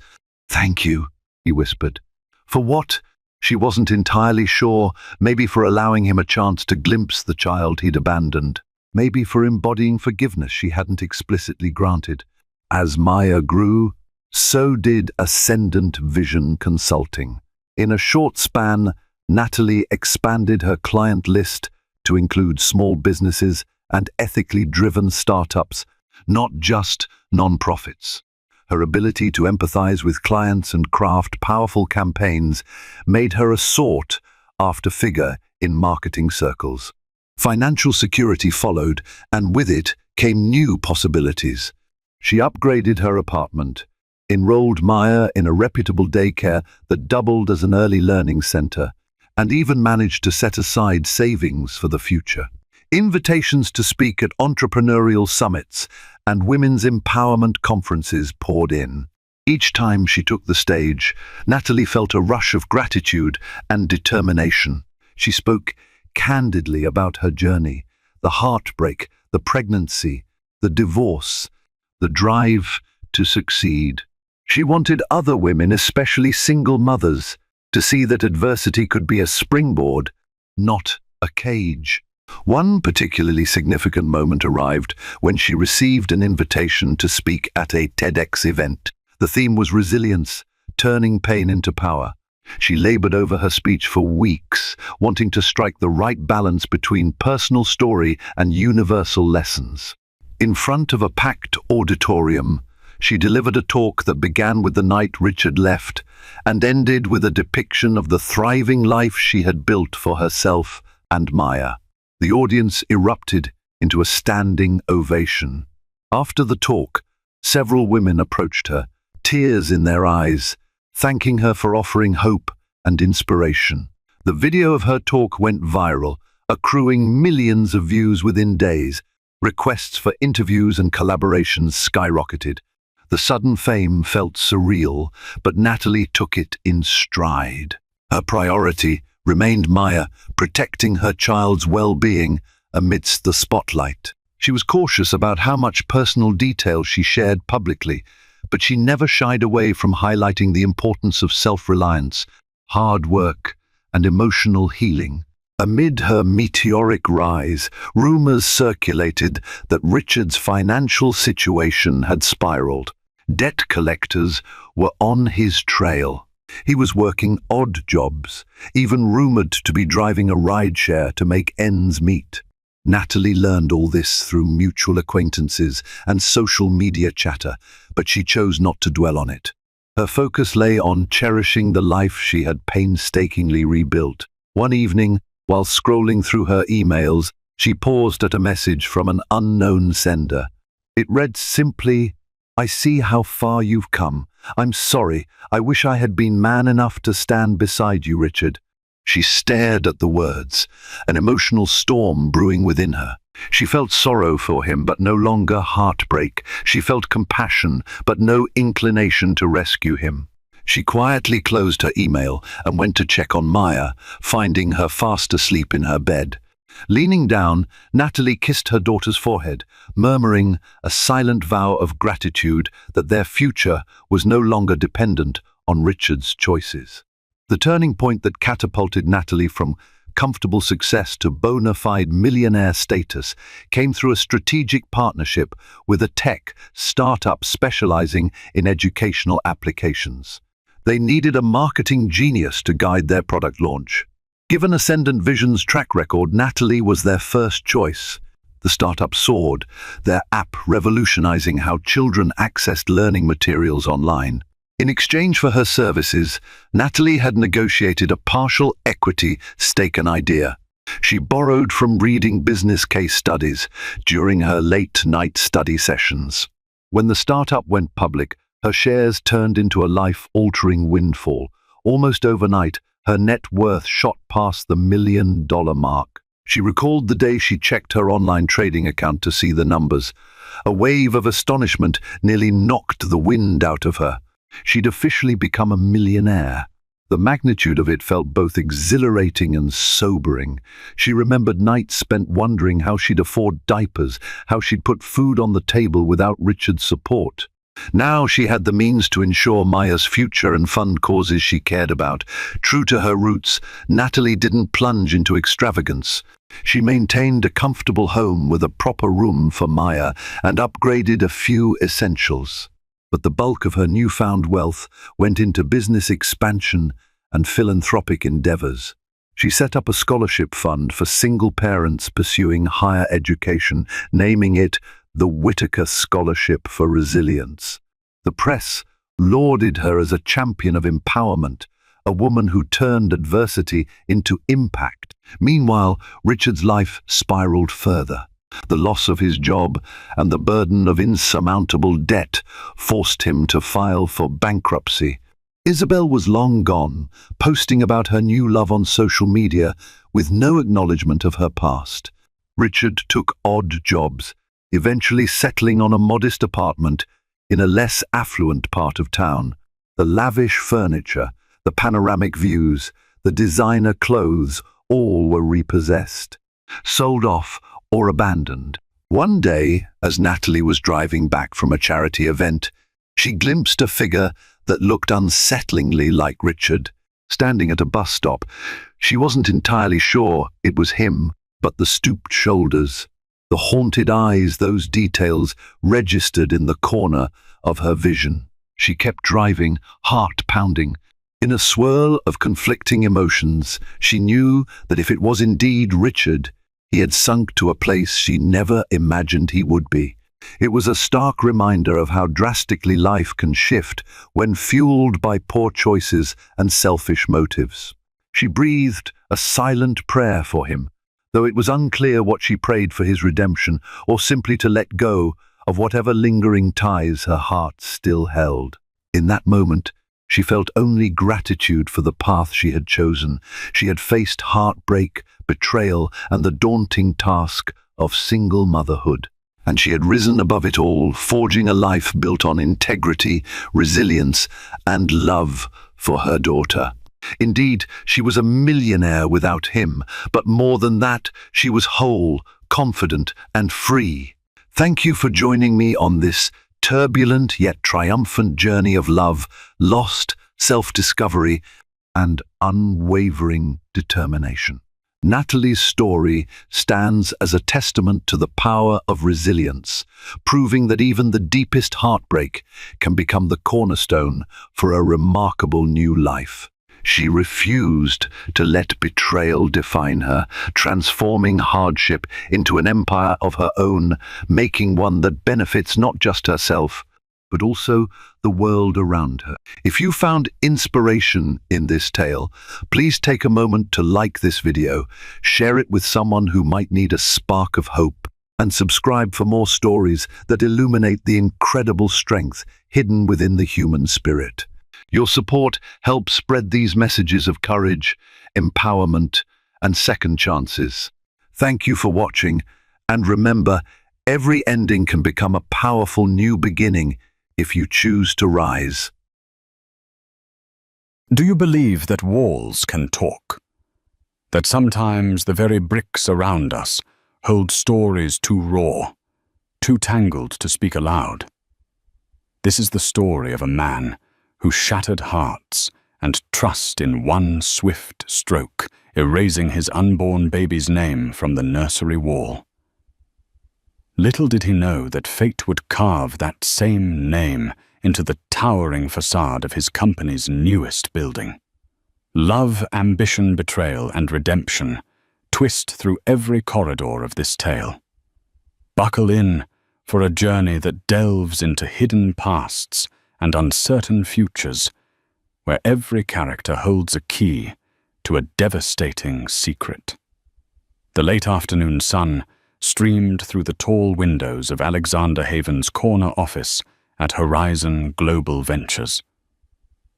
A: "Thank you," he whispered. For what? She wasn't entirely sure. Maybe for allowing him a chance to glimpse the child he'd abandoned. Maybe for embodying forgiveness she hadn't explicitly granted. As Maya grew, so did Ascendant Vision Consulting. In a short span, Natalie expanded her client list to include small businesses and ethically driven startups, not just non-profits. Her ability to empathize with clients and craft powerful campaigns made her a sought-after figure in marketing circles. Financial security followed, and with it came new possibilities. She upgraded her apartment, enrolled Maya in a reputable daycare that doubled as an early learning center, and even managed to set aside savings for the future. Invitations to speak at entrepreneurial summits and women's empowerment conferences poured in. Each time she took the stage, Natalie felt a rush of gratitude and determination. She spoke candidly about her journey, the heartbreak, the pregnancy, the divorce, the drive to succeed. She wanted other women, especially single mothers, to see that adversity could be a springboard, not a cage. One particularly significant moment arrived when she received an invitation to speak at a TEDx event. The theme was resilience, turning pain into power. She labored over her speech for weeks, wanting to strike the right balance between personal story and universal lessons. In front of a packed auditorium, she delivered a talk that began with the night Richard left and ended with a depiction of the thriving life she had built for herself and Maya. The audience erupted into a standing ovation. After the talk, several women approached her, tears in their eyes, thanking her for offering hope and inspiration. The video of her talk went viral, accruing millions of views within days. Requests for interviews and collaborations skyrocketed. The sudden fame felt surreal, but Natalie took it in stride. Her priority remained Maya, protecting her child's well-being amidst the spotlight. She was cautious about how much personal detail she shared publicly, but she never shied away from highlighting the importance of self-reliance, hard work, and emotional healing. Amid her meteoric rise, rumors circulated that Richard's financial situation had spiraled. Debt collectors were on his trail. He was working odd jobs, even rumored to be driving a rideshare to make ends meet. Natalie learned all this through mutual acquaintances and social media chatter, but she chose not to dwell on it. Her focus lay on cherishing the life she had painstakingly rebuilt. One evening, while scrolling through her emails, she paused at a message from an unknown sender. It read simply, "I see how far you've come. I'm sorry. I wish I had been man enough to stand beside you, Richard. She stared at the words, an emotional storm brewing within her. She felt sorrow for him, but no longer heartbreak. She felt compassion, but no inclination to rescue him. She quietly closed her email and went to check on Maya, finding her fast asleep in her bed. Leaning down, Natalie kissed her daughter's forehead, murmuring a silent vow of gratitude that their future was no longer dependent on Richard's choices. The turning point that catapulted Natalie from comfortable success to bona fide millionaire status came through a strategic partnership with a tech startup specializing in educational applications. They needed a marketing genius to guide their product launch. Given Ascendant Vision's track record, Natalie was their first choice. The startup soared, their app revolutionizing how children accessed learning materials online. In exchange for her services, Natalie had negotiated a partial equity stake idea. She borrowed from reading business case studies during her late-night study sessions. When the startup went public, her shares turned into a life-altering windfall. Almost overnight, her net worth shot past the $1 million mark. She recalled the day she checked her online trading account to see the numbers. A wave of astonishment nearly knocked the wind out of her. She'd officially become a millionaire. The magnitude of it felt both exhilarating and sobering. She remembered nights spent wondering how she'd afford diapers, how she'd put food on the table without Richard's support. Now she had the means to ensure Maya's future and fund causes she cared about. True to her roots, Natalie didn't plunge into extravagance. She maintained a comfortable home with a proper room for Maya and upgraded a few essentials. But the bulk of her newfound wealth went into business expansion and philanthropic endeavors. She set up a scholarship fund for single parents pursuing higher education, naming it the Whitaker Scholarship for Resilience. The press lauded her as a champion of empowerment, a woman who turned adversity into impact. Meanwhile, Richard's life spiraled further. The loss of his job and the burden of insurmountable debt forced him to file for bankruptcy. Isabel was long gone, posting about her new love on social media with no acknowledgement of her past. Richard took odd jobs, eventually settling on a modest apartment in a less affluent part of town. The lavish furniture, the panoramic views, the designer clothes, all were repossessed, sold off, or abandoned. One day, as Natalie was driving back from a charity event, she glimpsed a figure that looked unsettlingly like Richard. Standing at a bus stop, she wasn't entirely sure it was him, but the stooped shoulders, the haunted eyes, those details registered in the corner of her vision. She kept driving, heart pounding. In a swirl of conflicting emotions, she knew that if it was indeed Richard, he had sunk to a place she never imagined he would be. It was a stark reminder of how drastically life can shift when fueled by poor choices and selfish motives. She breathed a silent prayer for him, though it was unclear what she prayed for his redemption or simply to let go of whatever lingering ties her heart still held. In that moment, she felt only gratitude for the path she had chosen. She had faced heartbreak, betrayal, and the daunting task of single motherhood. And she had risen above it all, forging a life built on integrity, resilience, and love for her daughter. Indeed, she was a millionaire without him, but more than that, she was whole, confident, and free. Thank you for joining me on this turbulent yet triumphant journey of love, lost, self-discovery, and unwavering determination. Natalie's story stands as a testament to the power of resilience, proving that even the deepest heartbreak can become the cornerstone for a remarkable new life. She refused to let betrayal define her, transforming hardship into an empire of her own, making one that benefits not just herself, but also the world around her. If you found inspiration in this tale, please take a moment to like this video, share it with someone who might need a spark of hope, and subscribe for more stories that illuminate the incredible strength hidden within the human spirit. Your support helps spread these messages of courage, empowerment, and second chances. Thank you for watching, and remember, every ending can become a powerful new beginning if you choose to rise.
B: Do you believe that walls can talk? That sometimes the very bricks around us hold stories too raw, too tangled to speak aloud? This is the story of a man who shattered hearts and trust in one swift stroke, erasing his unborn baby's name from the nursery wall. Little did he know that fate would carve that same name into the towering facade of his company's newest building. Love, ambition, betrayal, and redemption twist through every corridor of this tale. Buckle in for a journey that delves into hidden pasts and uncertain futures, where every character holds a key to a devastating secret. The late afternoon sun streamed through the tall windows of Alexander Haven's corner office at Horizon Global Ventures.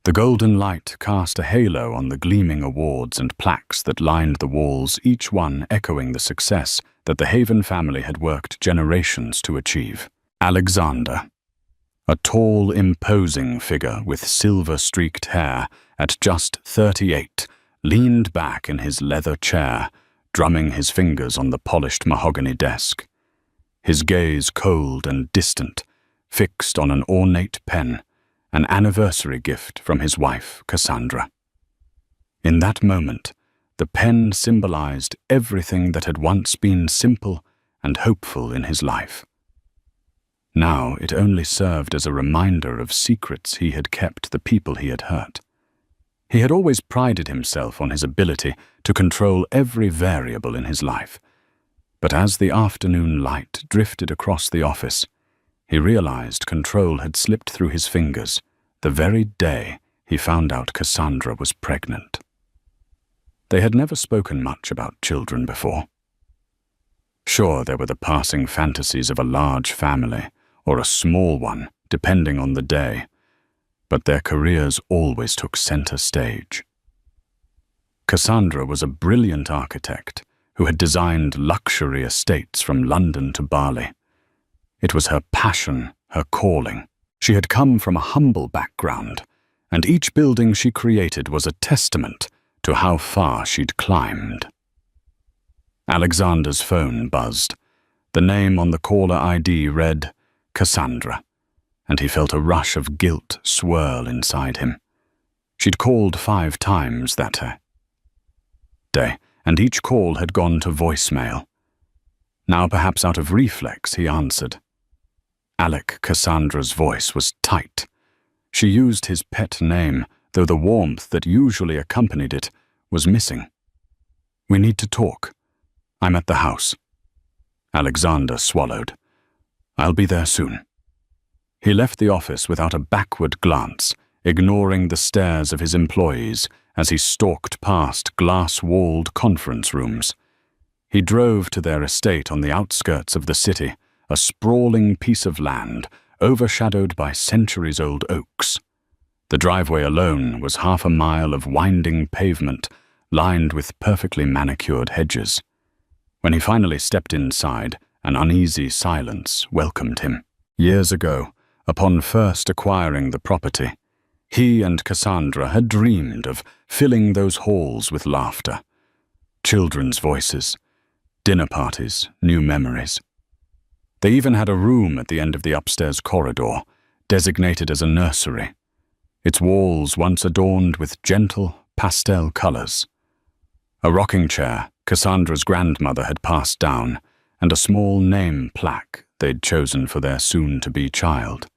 B: The golden light cast a halo on the gleaming awards and plaques that lined the walls, each one echoing the success that the Haven family had worked generations to achieve. Alexander, a tall, imposing figure with silver-streaked hair at just 38, leaned back in his leather chair, drumming his fingers on the polished mahogany desk. His gaze cold and distant, fixed on an ornate pen, an anniversary gift from his wife, Cassandra. In that moment, the pen symbolized everything that had once been simple and hopeful in his life. Now it only served as a reminder of secrets he had kept, the people he had hurt. He had always prided himself on his ability to control every variable in his life. But as the afternoon light drifted across the office, he realized control had slipped through his fingers the very day he found out Cassandra was pregnant. They had never spoken much about children before. Sure, there were the passing fantasies of a large family, or a small one, depending on the day, but their careers always took center stage. Cassandra was a brilliant architect who had designed luxury estates from London to Bali. It was her passion, her calling. She had come from a humble background, and each building she created was a testament to how far she'd climbed. Alexander's phone buzzed. The name on the caller ID read Cassandra, and he felt a rush of guilt swirl inside him. She'd called 5 times that day, and each call had gone to voicemail. Now, perhaps out of reflex, he answered. Cassandra's voice was tight. She used his pet name, though the warmth that usually accompanied it was missing. "We need to talk. I'm at the house." Alexander swallowed. "I'll be there soon." He left the office without a backward glance, ignoring the stares of his employees as he stalked past glass-walled conference rooms. He drove to their estate on the outskirts of the city, a sprawling piece of land overshadowed by centuries-old oaks. The driveway alone was half a mile of winding pavement lined with perfectly manicured hedges. When he finally stepped inside, an uneasy silence welcomed him. Years ago, upon first acquiring the property, he and Cassandra had dreamed of filling those halls with laughter. Children's voices, dinner parties, new memories. They even had a room at the end of the upstairs corridor, designated as a nursery, its walls once adorned with gentle pastel colors. A rocking chair Cassandra's grandmother had passed down, and a small name plaque they'd chosen for their soon-to-be child,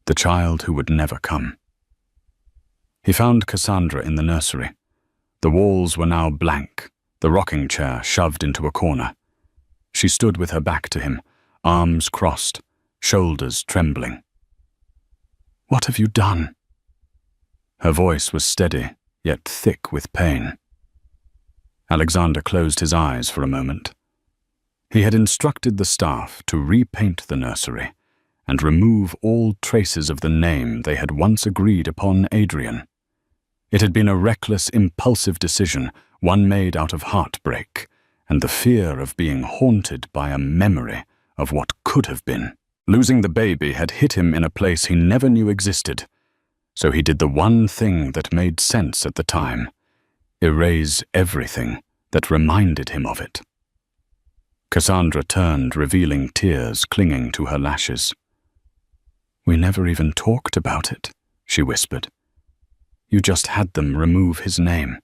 B: the child who would never come. He found Cassandra in the nursery. The walls were now blank, the rocking chair shoved into a corner. She stood with her back to him, arms crossed, shoulders trembling. "What have you done?" Her voice was steady, yet thick with pain. Alexander closed his eyes for a moment. He had instructed the staff to repaint the nursery and remove all traces of the name they had once agreed upon Adrian. It had been a reckless, impulsive decision, one made out of heartbreak and the fear of being haunted by a memory of what could have been. Losing the baby had hit him in a place he never knew existed, so he did the one thing that made sense at the time: erase everything that reminded him of it. Cassandra turned, revealing tears clinging to her lashes. "We never even talked about it," she whispered. "You just had them remove his name,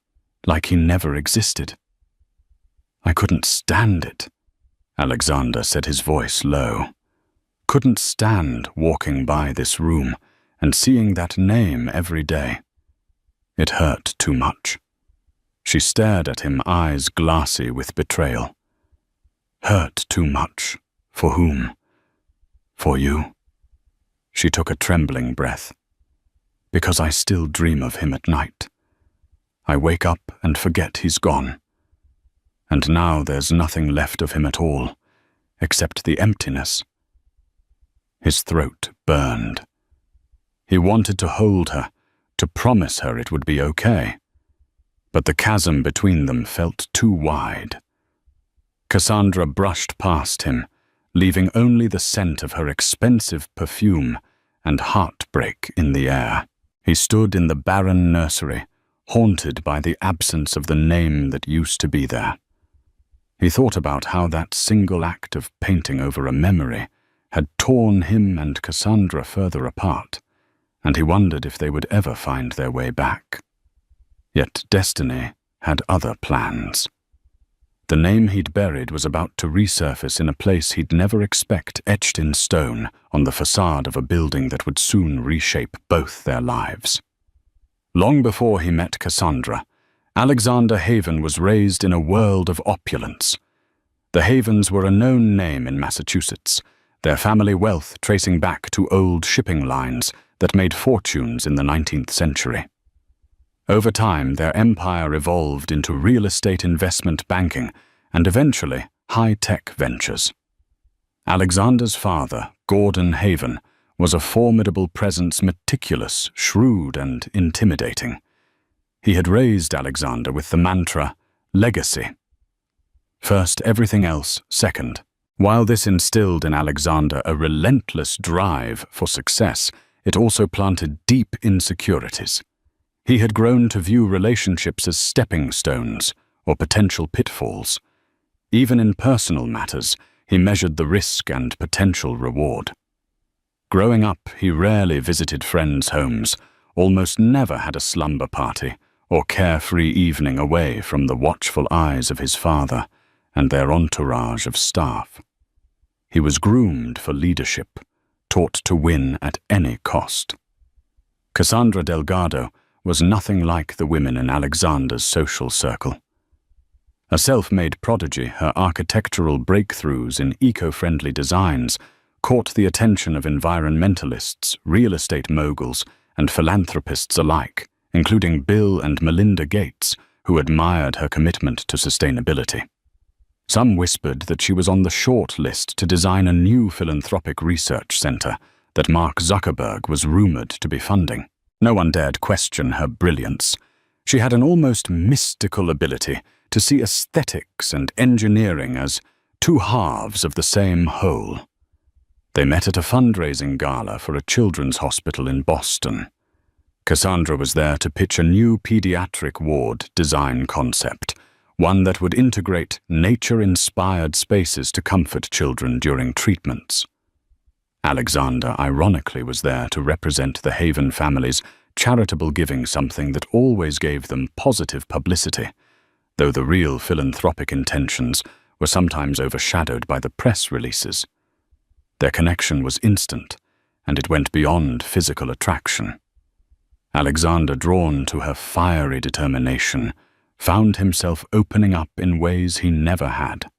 B: like he never existed." "I couldn't stand it," Alexander said, his voice low. "Couldn't stand walking by this room and seeing that name every day. It hurt too much." She stared at him, eyes glassy with betrayal. "Hurt too much? For whom? For you?" She took a trembling breath. "Because I still dream of him at night. I wake up and forget he's gone. And now there's nothing left of him at all, except the emptiness." His throat burned. He wanted to hold her, to promise her it would be okay. But the chasm between them felt too wide. Cassandra brushed past him, leaving only the scent of her expensive perfume and heartbreak in the air. He stood in the barren nursery, haunted by the absence of the name that used to be there. He thought about how that single act of painting over a memory had torn him and Cassandra further apart, and he wondered if they would ever find their way back. Yet destiny had other plans. The name he'd buried was about to resurface in a place he'd never expect, etched in stone on the facade of a building that would soon reshape both their lives. Long before he met Cassandra, Alexander Haven was raised in a world of opulence. The Havens were a known name in Massachusetts, their family wealth tracing back to old shipping lines that made fortunes in the 19th century. Over time, their empire evolved into real estate investment banking and eventually high-tech ventures. Alexander's father, Gordon Haven, was a formidable presence, meticulous, shrewd, and intimidating. He had raised Alexander with the mantra, legacy. First, everything else second. While this instilled in Alexander a relentless drive for success, it also planted deep insecurities. He had grown to view relationships as stepping stones or potential pitfalls. Even in personal matters, he measured the risk and potential reward. Growing up, he rarely visited friends' homes, almost never had a slumber party or carefree evening away from the watchful eyes of his father and their entourage of staff. He was groomed for leadership, taught to win at any cost. Cassandra Delgado was nothing like the women in Alexander's social circle. A self-made prodigy, her architectural breakthroughs in eco-friendly designs caught the attention of environmentalists, real estate moguls, and philanthropists alike, including Bill and Melinda Gates, who admired her commitment to sustainability. Some whispered that she was on the short list to design a new philanthropic research center that Mark Zuckerberg was rumored to be funding. No one dared question her brilliance. She had an almost mystical ability to see aesthetics and engineering as two halves of the same whole. They met at a fundraising gala for a children's hospital in Boston. Cassandra was there to pitch a new pediatric ward design concept, one that would integrate nature-inspired spaces to comfort children during treatments. Alexander, ironically, was there to represent the Haven family's charitable giving, something that always gave them positive publicity, though the real philanthropic intentions were sometimes overshadowed by the press releases. Their connection was instant, and it went beyond physical attraction. Alexander, drawn to her fiery determination, found himself opening up in ways he never had.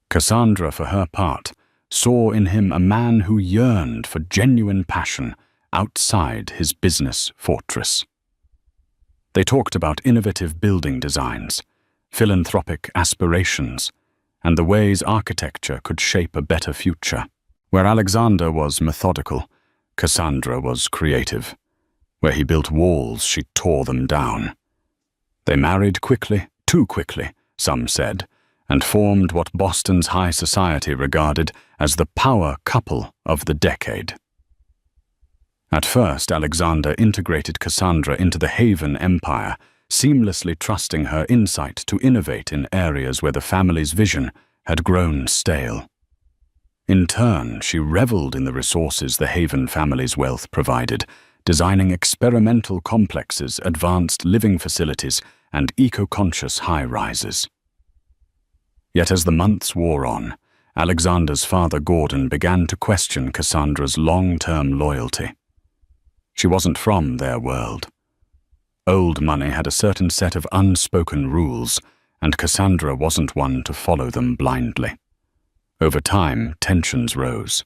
B: Cassandra, for her part, saw in him a man who yearned for genuine passion outside his business fortress. They talked about innovative building designs, philanthropic aspirations, and the ways architecture could shape a better future. Where Alexander was methodical, Cassandra was creative. Where he built walls, she tore them down. They married quickly, too quickly, some said, and formed what Boston's high society regarded as the power couple of the decade. At first, Alexander integrated Cassandra into the Haven empire, seamlessly trusting her insight to innovate in areas where the family's vision had grown stale. In turn, she reveled in the resources the Haven family's wealth provided, designing experimental complexes, advanced living facilities, and eco-conscious high-rises. Yet as the months wore on, Alexander's father Gordon began to question Cassandra's long-term loyalty. She wasn't from their world. Old money had a certain set of unspoken rules, and Cassandra wasn't one to follow them blindly. Over time, tensions rose.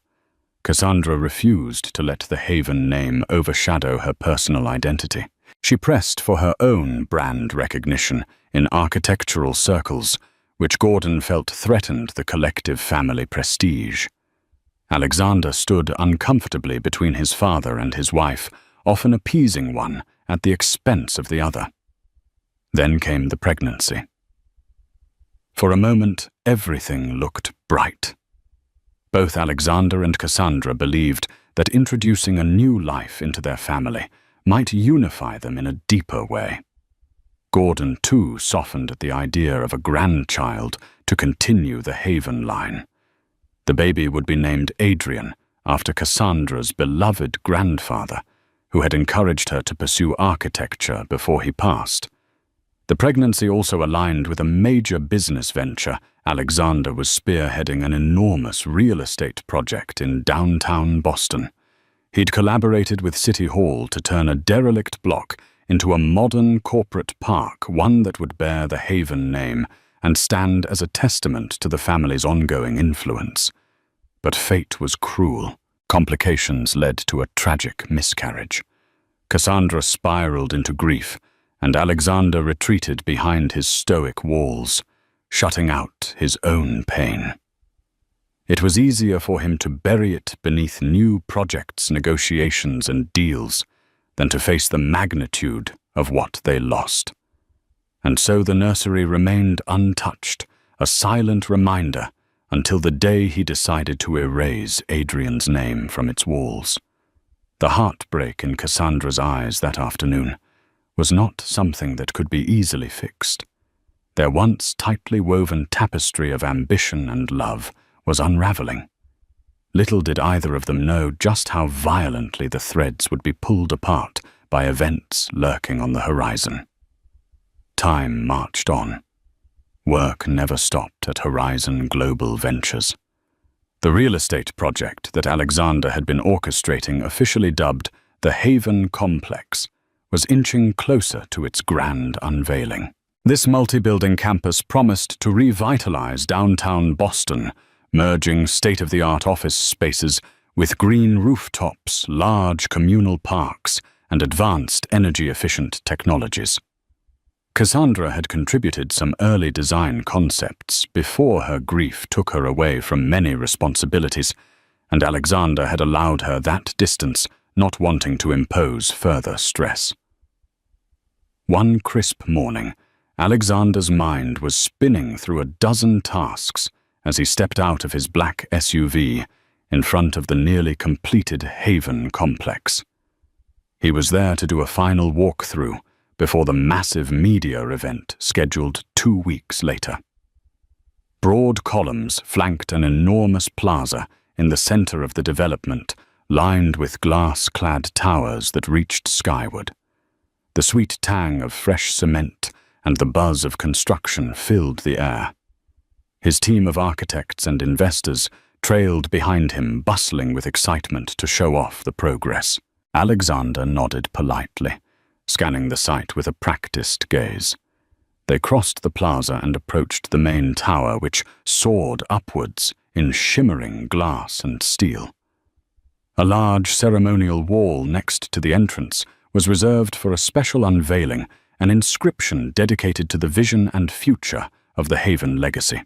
B: Cassandra refused to let the Haven name overshadow her personal identity. She pressed for her own brand recognition in architectural circles, which Gordon felt threatened the collective family prestige. Alexander stood uncomfortably between his father and his wife, often appeasing one at the expense of the other. Then came the pregnancy. For a moment, everything looked bright. Both Alexander and Cassandra believed that introducing a new life into their family might unify them in a deeper way. Gordon, too, softened at the idea of a grandchild to continue the Haven line. The baby would be named Adrian, after Cassandra's beloved grandfather, who had encouraged her to pursue architecture before he passed. The pregnancy also aligned with a major business venture. Alexander was spearheading an enormous real estate project in downtown Boston. He'd collaborated with City Hall to turn a derelict block into a modern corporate park, one that would bear the Haven name and stand as a testament to the family's ongoing influence. But fate was cruel. Complications led to a tragic miscarriage. Cassandra spiraled into grief, and Alexander retreated behind his stoic walls, shutting out his own pain. It was easier for him to bury it beneath new projects, negotiations, and deals than to face the magnitude of what they lost. And so the nursery remained untouched, a silent reminder, until the day he decided to erase Adrian's name from its walls. The heartbreak in Cassandra's eyes that afternoon was not something that could be easily fixed. Their once tightly woven tapestry of ambition and love was unraveling. Little did either of them know just how violently the threads would be pulled apart by events lurking on the horizon. Time marched on. Work never stopped at Horizon Global Ventures. The real estate project that Alexander had been orchestrating, officially dubbed the Haven Complex, was inching closer to its grand unveiling. This multi-building campus promised to revitalize downtown Boston, merging state-of-the-art office spaces with green rooftops, large communal parks, and advanced energy-efficient technologies. Cassandra had contributed some early design concepts before her grief took her away from many responsibilities, and Alexander had allowed her that distance, not wanting to impose further stress. One crisp morning, Alexander's mind was spinning through a dozen tasks as he stepped out of his black SUV in front of the nearly completed Haven complex. He was there to do a final walkthrough before the massive media event scheduled 2 weeks later. Broad columns flanked an enormous plaza in the center of the development, lined with glass-clad towers that reached skyward. The sweet tang of fresh cement and the buzz of construction filled the air. His team of architects and investors trailed behind him, bustling with excitement to show off the progress. Alexander nodded politely, scanning the site with a practiced gaze. They crossed the plaza and approached the main tower, which soared upwards in shimmering glass and steel. A large ceremonial wall next to the entrance was reserved for a special unveiling, an inscription dedicated to the vision and future of the Haven legacy.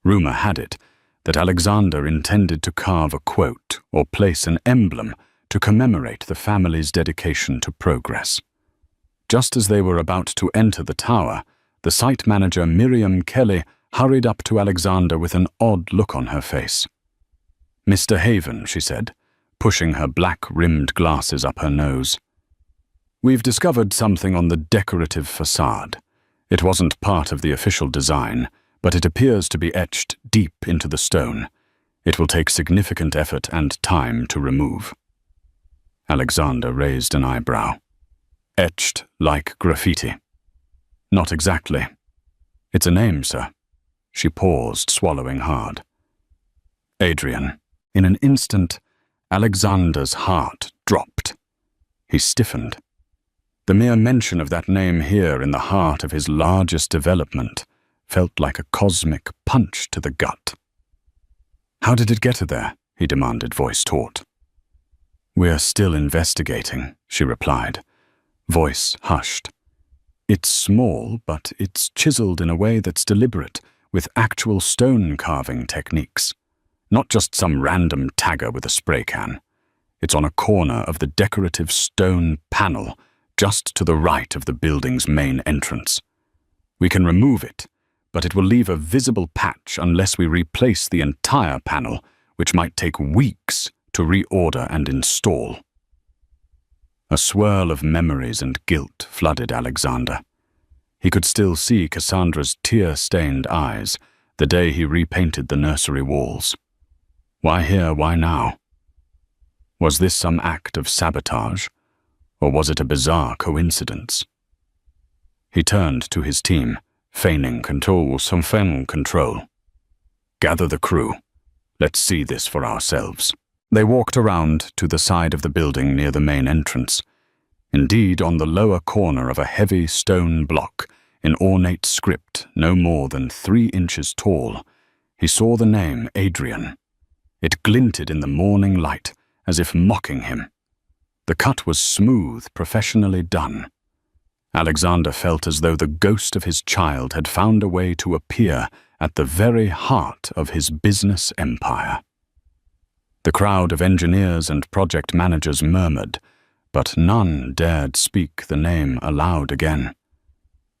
B: Rumor had it that Alexander intended to carve a quote or place an emblem to commemorate the family's dedication to progress. Just as they were about to enter the tower, the site manager Miriam Kelly hurried up to Alexander with an odd look on her face. "Mr. Haven," she said, pushing her black-rimmed glasses up her nose. "We've discovered something on the decorative facade. It wasn't part of the official design, but it appears to be etched deep into the stone. It will take significant effort and time to remove." Alexander raised an eyebrow. "Etched like graffiti?" "Not exactly. It's a name, sir." She paused, swallowing hard. "Adrian." In an instant, Alexander's heart dropped. He stiffened. The mere mention of that name here in the heart of his largest development felt like a cosmic punch to the gut. "How did it get there?" he demanded, voice taut. "We're still investigating," she replied, voice hushed. "It's small, but it's chiseled in a way that's deliberate, with actual stone carving techniques. Not just some random tagger with a spray can. It's on a corner of the decorative stone panel just to the right of the building's main entrance. We can remove it, but it will leave a visible patch unless we replace the entire panel, which might take weeks to reorder and install." A swirl of memories and guilt flooded Alexander. He could still see Cassandra's tear-stained eyes the day he repainted the nursery walls. Why here, why now? Was this some act of sabotage, or was it a bizarre coincidence? He turned to his team, feigning some control. "Gather the crew. Let's see this for ourselves." They walked around to the side of the building near the main entrance. Indeed, on the lower corner of a heavy stone block, in ornate script no more than 3 inches tall, he saw the name Adrian. It glinted in the morning light, as if mocking him. The cut was smooth, professionally done. Alexander felt as though the ghost of his child had found a way to appear at the very heart of his business empire. The crowd of engineers and project managers murmured, but none dared speak the name aloud again.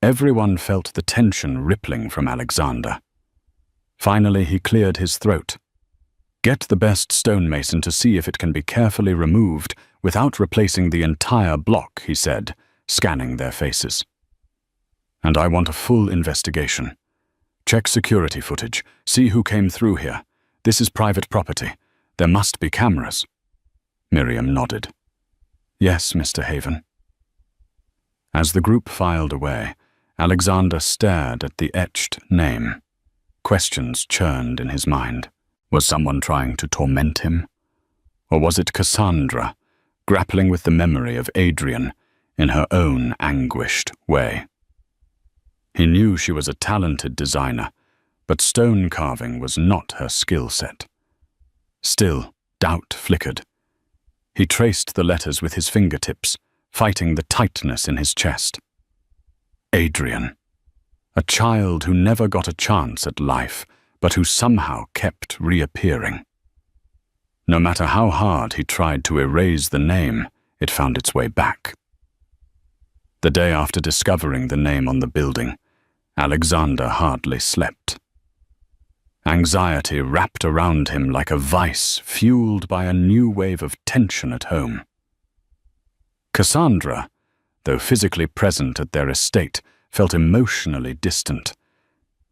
B: Everyone felt the tension rippling from Alexander. Finally, he cleared his throat. "Get the best stonemason to see if it can be carefully removed without replacing the entire block," he said, scanning their faces. "And I want a full investigation. Check security footage, see who came through here. This is private property. There must be cameras." Miriam nodded. "Yes, Mr. Haven." As the group filed away, Alexander stared at the etched name. Questions churned in his mind. Was someone trying to torment him? Or was it Cassandra, grappling with the memory of Adrian in her own anguished way? He knew she was a talented designer, but stone carving was not her skill set. Still, doubt flickered. He traced the letters with his fingertips, fighting the tightness in his chest. Adrian. A child who never got a chance at life, but who somehow kept reappearing. No matter how hard he tried to erase the name, it found its way back. The day after discovering the name on the building, Alexander hardly slept. Anxiety wrapped around him like a vice fueled by a new wave of tension at home. Cassandra, though physically present at their estate, felt emotionally distant.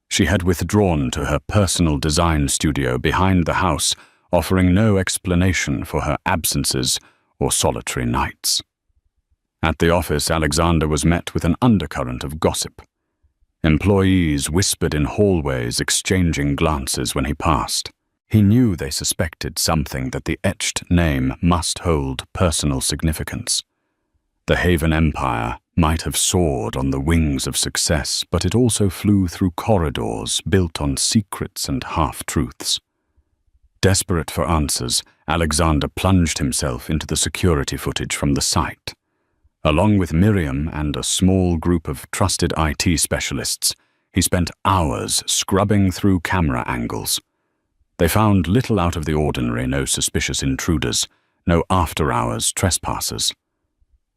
B: She had withdrawn to her personal design studio behind the house, offering no explanation for her absences or solitary nights. At the office, Alexander was met with an undercurrent of gossip. Employees whispered in hallways, exchanging glances when he passed. He knew they suspected something that the etched name must hold personal significance. The Haven Empire might have soared on the wings of success, but it also flew through corridors built on secrets and half-truths. Desperate for answers, Alexander plunged himself into the security footage from the site. Along with Miriam and a small group of trusted IT specialists, He spent hours scrubbing through camera angles. They found little out of the ordinary, no suspicious intruders, no after-hours trespassers.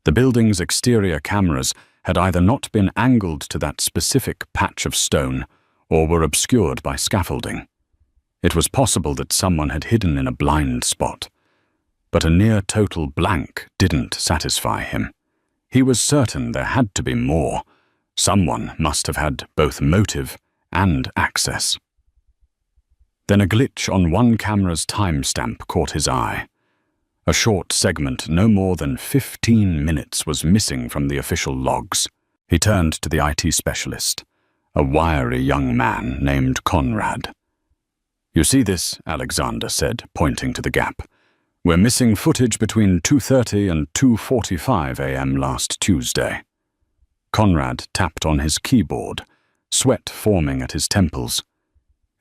B: The building's exterior cameras had either not been angled to that specific patch of stone or were obscured by scaffolding. It was possible that someone had hidden in a blind spot, but a near-total blank didn't satisfy him. He was certain there had to be more. Someone must have had both motive and access. Then a glitch on one camera's timestamp caught his eye. A short segment no more than 15 minutes was missing from the official logs. He turned to the IT specialist, a wiry young man named Conrad. "You see this?" Alexander said, pointing to the gap. "We're missing footage between 2:30 and 2:45 a.m. last Tuesday." Conrad tapped on his keyboard, sweat forming at his temples.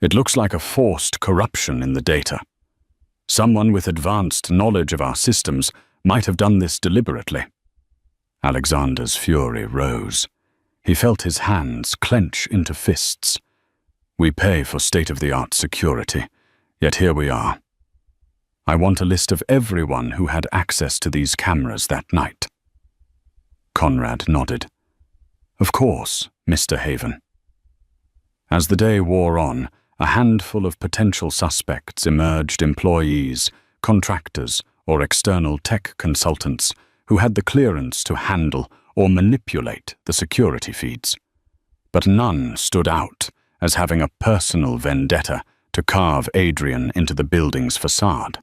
B: "It looks like a forced corruption in the data. Someone with advanced knowledge of our systems might have done this deliberately." Alexander's fury rose. He felt his hands clench into fists. "We pay for state-of-the-art security, yet here we are. I want a list of everyone who had access to these cameras that night." Conrad nodded. "Of course, Mr. Haven." As the day wore on, a handful of potential suspects emerged: employees, contractors, or external tech consultants who had the clearance to handle or manipulate the security feeds. But none stood out as having a personal vendetta to carve Adrian into the building's facade.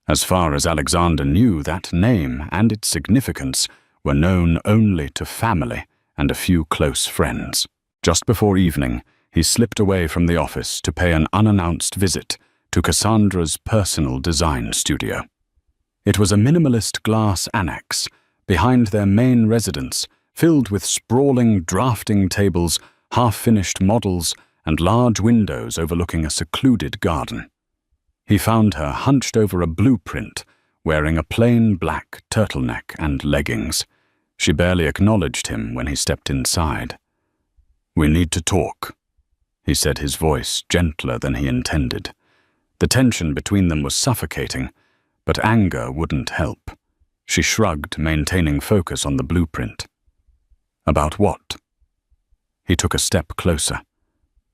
B: As far as Alexander knew, that name and its significance were known only to family and a few close friends. Just before evening, he slipped away from the office to pay an unannounced visit to Cassandra's personal design studio. It was a minimalist glass annex behind their main residence, filled with sprawling drafting tables, half-finished models, and large windows overlooking a secluded garden. He found her hunched over a blueprint, wearing a plain black turtleneck and leggings. She barely acknowledged him when he stepped inside. "We need to talk," he said, his voice gentler than he intended. The tension between them was suffocating, but anger wouldn't help. She shrugged, maintaining focus on the blueprint. "About what?" He took a step closer.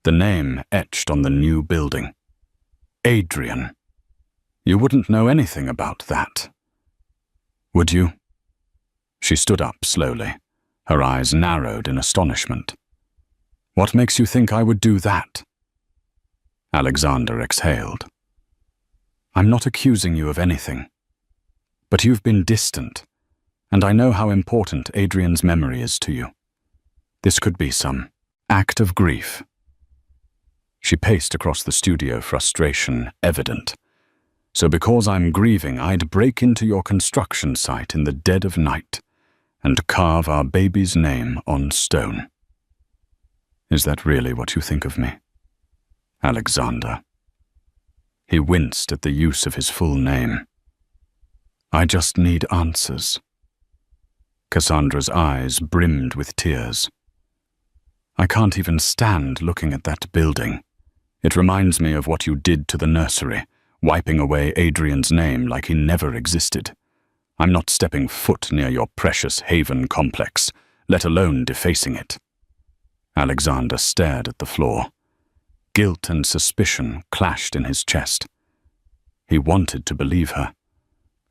B: The name etched on the new building. "Adrian. You wouldn't know anything about that, would you?" She stood up slowly, her eyes narrowed in astonishment. "What makes you think I would do that?" Alexander exhaled. "I'm not accusing you of anything, but you've been distant, and I know how important Adrian's memory is to you. This could be some act of grief." She paced across the studio, frustration evident. "So because I'm grieving, I'd break into your construction site in the dead of night and carve our baby's name on stone. Is that really what you think of me, Alexander?" He winced at the use of his full name. "I just need answers." Cassandra's eyes brimmed with tears. "I can't even stand looking at that building. It reminds me of what you did to the nursery, wiping away Adrian's name like he never existed. I'm not stepping foot near your precious Haven complex, let alone defacing it." Alexander stared at the floor. Guilt and suspicion clashed in his chest. He wanted to believe her.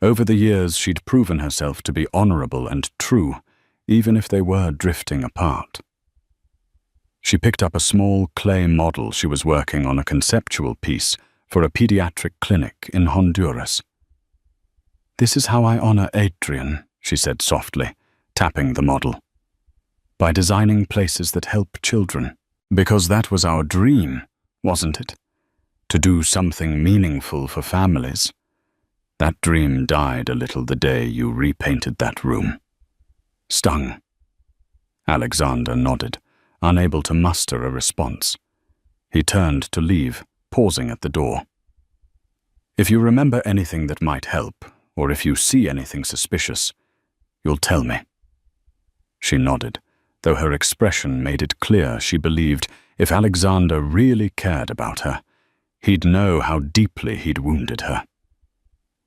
B: Over the years, she'd proven herself to be honorable and true, even if they were drifting apart. She picked up a small clay model she was working on, a conceptual piece for a pediatric clinic in Honduras. "This is how I honor Adrian," she said softly, tapping the model. "By designing places that help children. Because that was our dream, wasn't it? To do something meaningful for families. That dream died a little the day you repainted that room." "Stung?" Alexander nodded, unable to muster a response. He turned to leave, pausing at the door. "If you remember anything that might help, or if you see anything suspicious, you'll tell me." She nodded, though her expression made it clear she believed if Alexander really cared about her, he'd know how deeply he'd wounded her.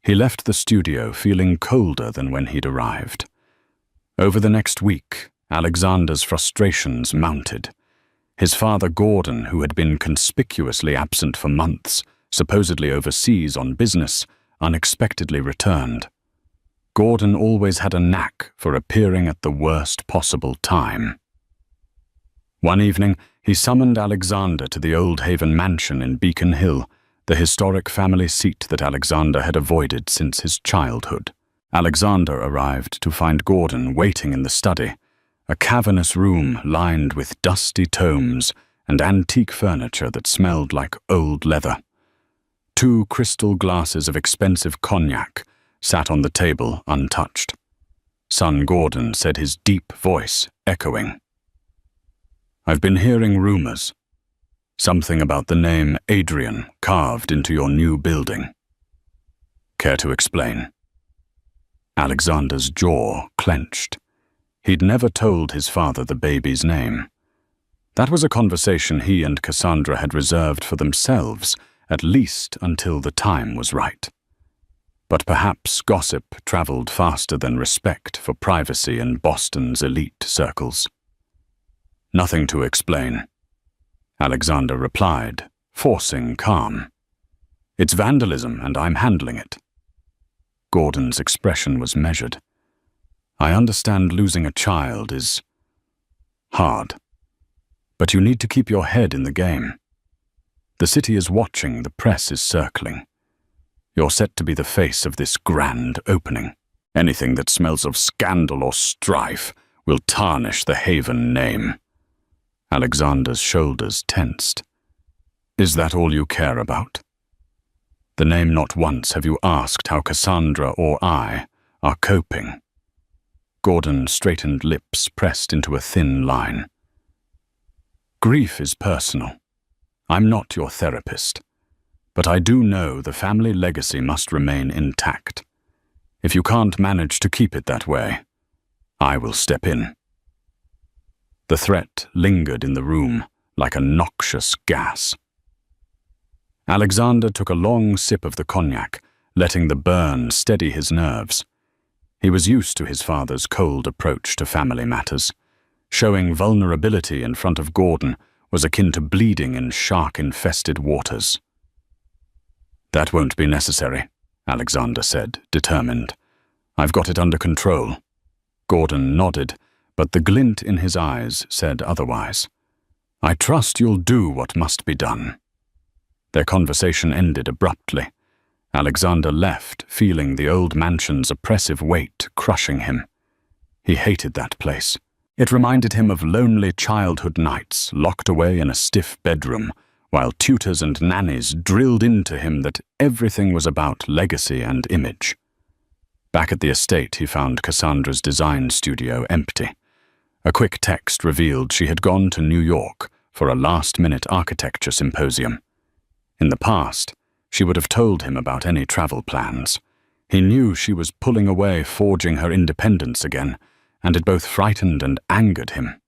B: He left the studio feeling colder than when he'd arrived. Over the next week, Alexander's frustrations mounted. His father Gordon, who had been conspicuously absent for months, supposedly overseas on business, unexpectedly returned. Gordon always had a knack for appearing at the worst possible time. One evening, he summoned Alexander to the Old Haven mansion in Beacon Hill, the historic family seat that Alexander had avoided since his childhood. Alexander arrived to find Gordon waiting in the study, a cavernous room lined with dusty tomes and antique furniture that smelled like old leather. 2 crystal glasses of expensive cognac sat on the table untouched. Son Gordon said, his deep voice echoing. "I've been hearing rumors. Something about the name Adrian carved into your new building. Care to explain?" Alexander's jaw clenched. He'd never told his father the baby's name. That was a conversation he and Cassandra had reserved for themselves, at least until the time was right. But perhaps gossip traveled faster than respect for privacy in Boston's elite circles. "Nothing to explain," Alexander replied, forcing calm. "It's vandalism, and I'm handling it." Gordon's expression was measured. "I understand losing a child is hard, but you need to keep your head in the game. The city is watching, the press is circling. You're set to be the face of this grand opening. Anything that smells of scandal or strife will tarnish the Haven name." Alexander's shoulders tensed. "Is that all you care about? The name not once have you asked how Cassandra or I are coping." Gordon's straightened lips pressed into a thin line. "Grief is personal. I'm not your therapist, but I do know the family legacy must remain intact. If you can't manage to keep it that way, I will step in." The threat lingered in the room like a noxious gas. Alexander took a long sip of the cognac, letting the burn steady his nerves. He was used to his father's cold approach to family matters. Showing vulnerability in front of Gordon was akin to bleeding in shark-infested waters. "That won't be necessary," Alexander said, determined. "I've got it under control." Gordon nodded, but the glint in his eyes said otherwise. "I trust you'll do what must be done." Their conversation ended abruptly. Alexander left, feeling the old mansion's oppressive weight crushing him. He hated that place. It reminded him of lonely childhood nights locked away in a stiff bedroom, while tutors and nannies drilled into him that everything was about legacy and image. Back at the estate, he found Cassandra's design studio empty. A quick text revealed she had gone to New York for a last-minute architecture symposium. In the past, she would have told him about any travel plans. He knew she was pulling away, forging her independence again, and it both frightened and angered him.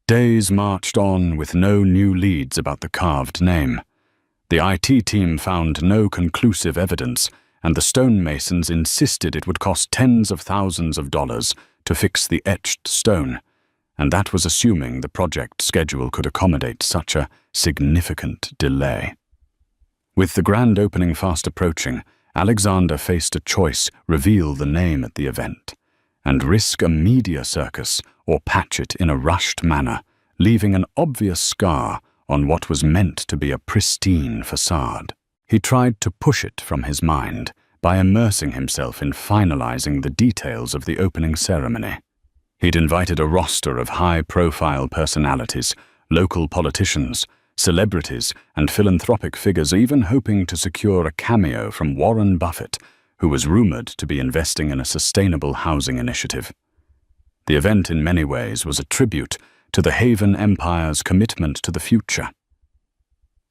B: Days marched on with no new leads about the carved name. The IT team found no conclusive evidence, and the stonemasons insisted it would cost tens of thousands of dollars to fix the etched stone, and that was assuming the project schedule could accommodate such a significant delay. With the grand opening fast approaching, Alexander faced a choice: reveal the name at the event, and risk a media circus, or patch it in a rushed manner, leaving an obvious scar on what was meant to be a pristine facade. He tried to push it from his mind by immersing himself in finalizing the details of the opening ceremony. He'd invited a roster of high-profile personalities, local politicians, celebrities, and philanthropic figures, even hoping to secure a cameo from Warren Buffett, who was rumored to be investing in a sustainable housing initiative. The event in many ways was a tribute to the Haven Empire's commitment to the future.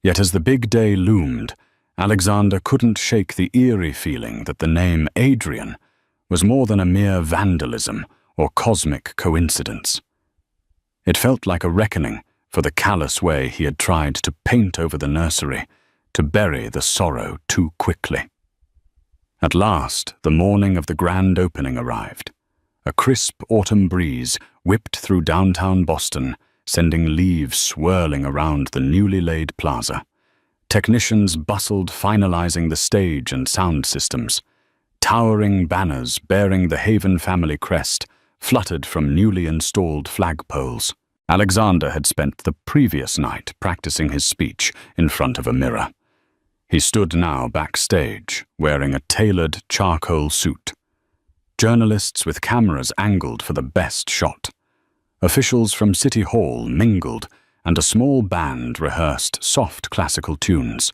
B: Yet as the big day loomed, Alexander couldn't shake the eerie feeling that the name Adrian was more than a mere vandalism or cosmic coincidence. It felt like a reckoning for the callous way he had tried to paint over the nursery, to bury the sorrow too quickly. At last, the morning of the grand opening arrived. A crisp autumn breeze whipped through downtown Boston, sending leaves swirling around the newly laid plaza. Technicians bustled, finalizing the stage and sound systems. Towering banners bearing the Haven family crest fluttered from newly installed flagpoles. Alexander had spent the previous night practicing his speech in front of a mirror. He stood now backstage, wearing a tailored charcoal suit. Journalists with cameras angled for the best shot. Officials from City Hall mingled, and a small band rehearsed soft classical tunes.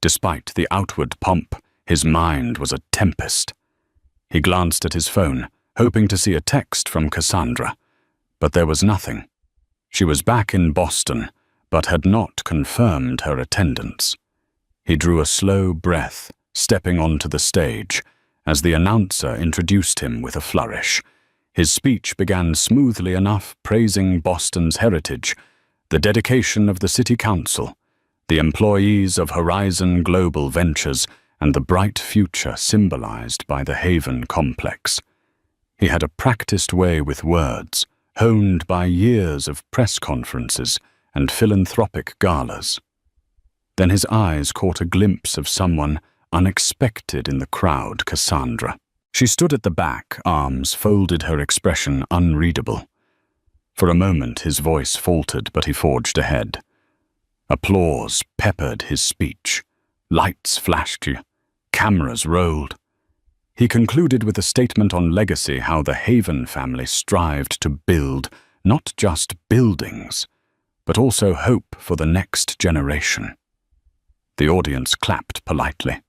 B: Despite the outward pomp, his mind was a tempest. He glanced at his phone, hoping to see a text from Cassandra, but there was nothing. She was back in Boston, but had not confirmed her attendance. He drew a slow breath, stepping onto the stage, as the announcer introduced him with a flourish. His speech began smoothly enough, praising Boston's heritage, the dedication of the City Council, the employees of Horizon Global Ventures, and the bright future symbolized by the Haven complex. He had a practiced way with words, honed by years of press conferences and philanthropic galas. Then his eyes caught a glimpse of someone unexpected in the crowd, Cassandra. She stood at the back, arms folded, her expression unreadable. For a moment his voice faltered, but he forged ahead. Applause peppered his speech. Lights flashed, cameras rolled. He concluded with a statement on legacy, how the Haven family strived to build not just buildings, but also hope for the next generation. The audience clapped politely.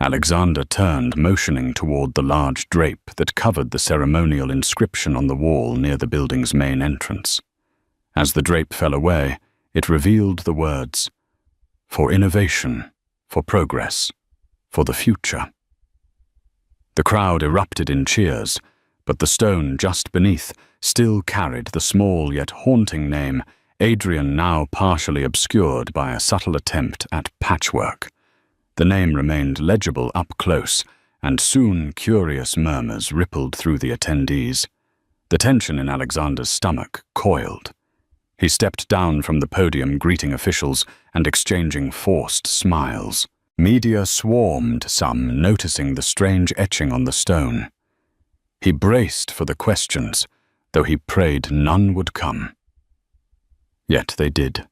B: Alexander turned, motioning toward the large drape that covered the ceremonial inscription on the wall near the building's main entrance. As the drape fell away, it revealed the words, "For innovation, for progress, for the future." The crowd erupted in cheers, but the stone just beneath still carried the small yet haunting name, Adrian, now partially obscured by a subtle attempt at patchwork. The name remained legible up close, and soon curious murmurs rippled through the attendees. The tension in Alexander's stomach coiled. He stepped down from the podium, greeting officials and exchanging forced smiles. Media swarmed, some noticing the strange etching on the stone. He braced for the questions, though he prayed none would come. Yet they did.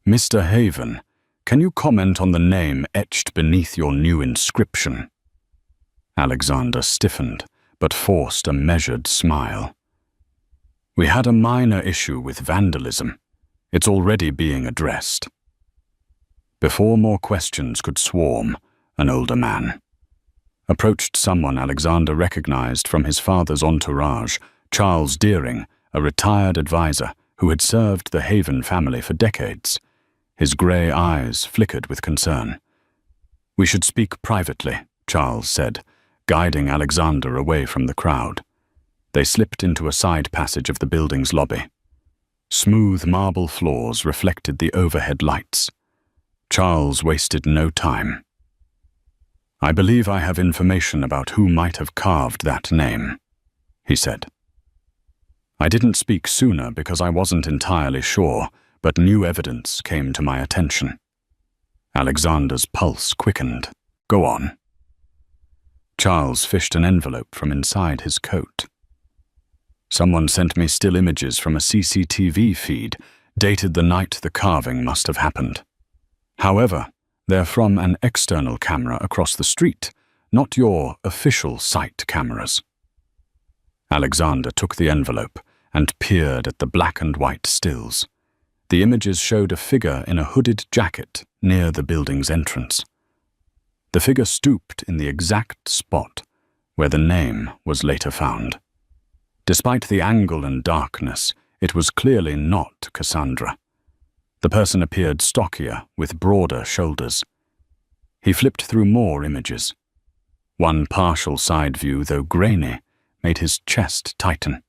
B: "Mr. Haven, can you comment on the name etched beneath your new inscription?" Alexander stiffened, but forced a measured smile. "We had a minor issue with vandalism. It's already being addressed." Before more questions could swarm, an older man approached someone Alexander recognized from his father's entourage, Charles Deering, a retired advisor who had served the Haven family for decades. His grey eyes flickered with concern. "We should speak privately," Charles said, guiding Alexander away from the crowd. They slipped into a side passage of the building's lobby. Smooth marble floors reflected the overhead lights. Charles wasted no time. "I believe I have information about who might have carved that name," he said. "I didn't speak sooner because I wasn't entirely sure, but new evidence came to my attention." Alexander's pulse quickened. "Go on." Charles fished an envelope from inside his coat. "Someone sent me still images from a CCTV feed, dated the night the carving must have happened. However, they're from an external camera across the street, not your official site cameras." Alexander took the envelope and peered at the black and white stills. The images showed a figure in a hooded jacket near the building's entrance. The figure stooped in the exact spot where the name was later found. Despite the angle and darkness, it was clearly not Cassandra. The person appeared stockier, with broader shoulders. He flipped through more images. One partial side view, though grainy, made his chest tighten.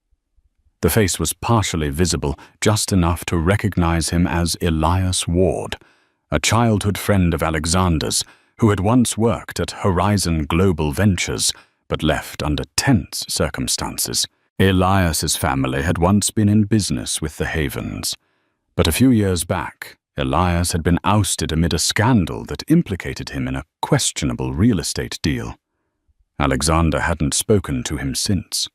B: The face was partially visible, just enough to recognize him as Elias Ward, a childhood friend of Alexander's who had once worked at Horizon Global Ventures, but left under tense circumstances. Elias's family had once been in business with the Havens, but a few years back, Elias had been ousted amid a scandal that implicated him in a questionable real estate deal. Alexander hadn't spoken to him since.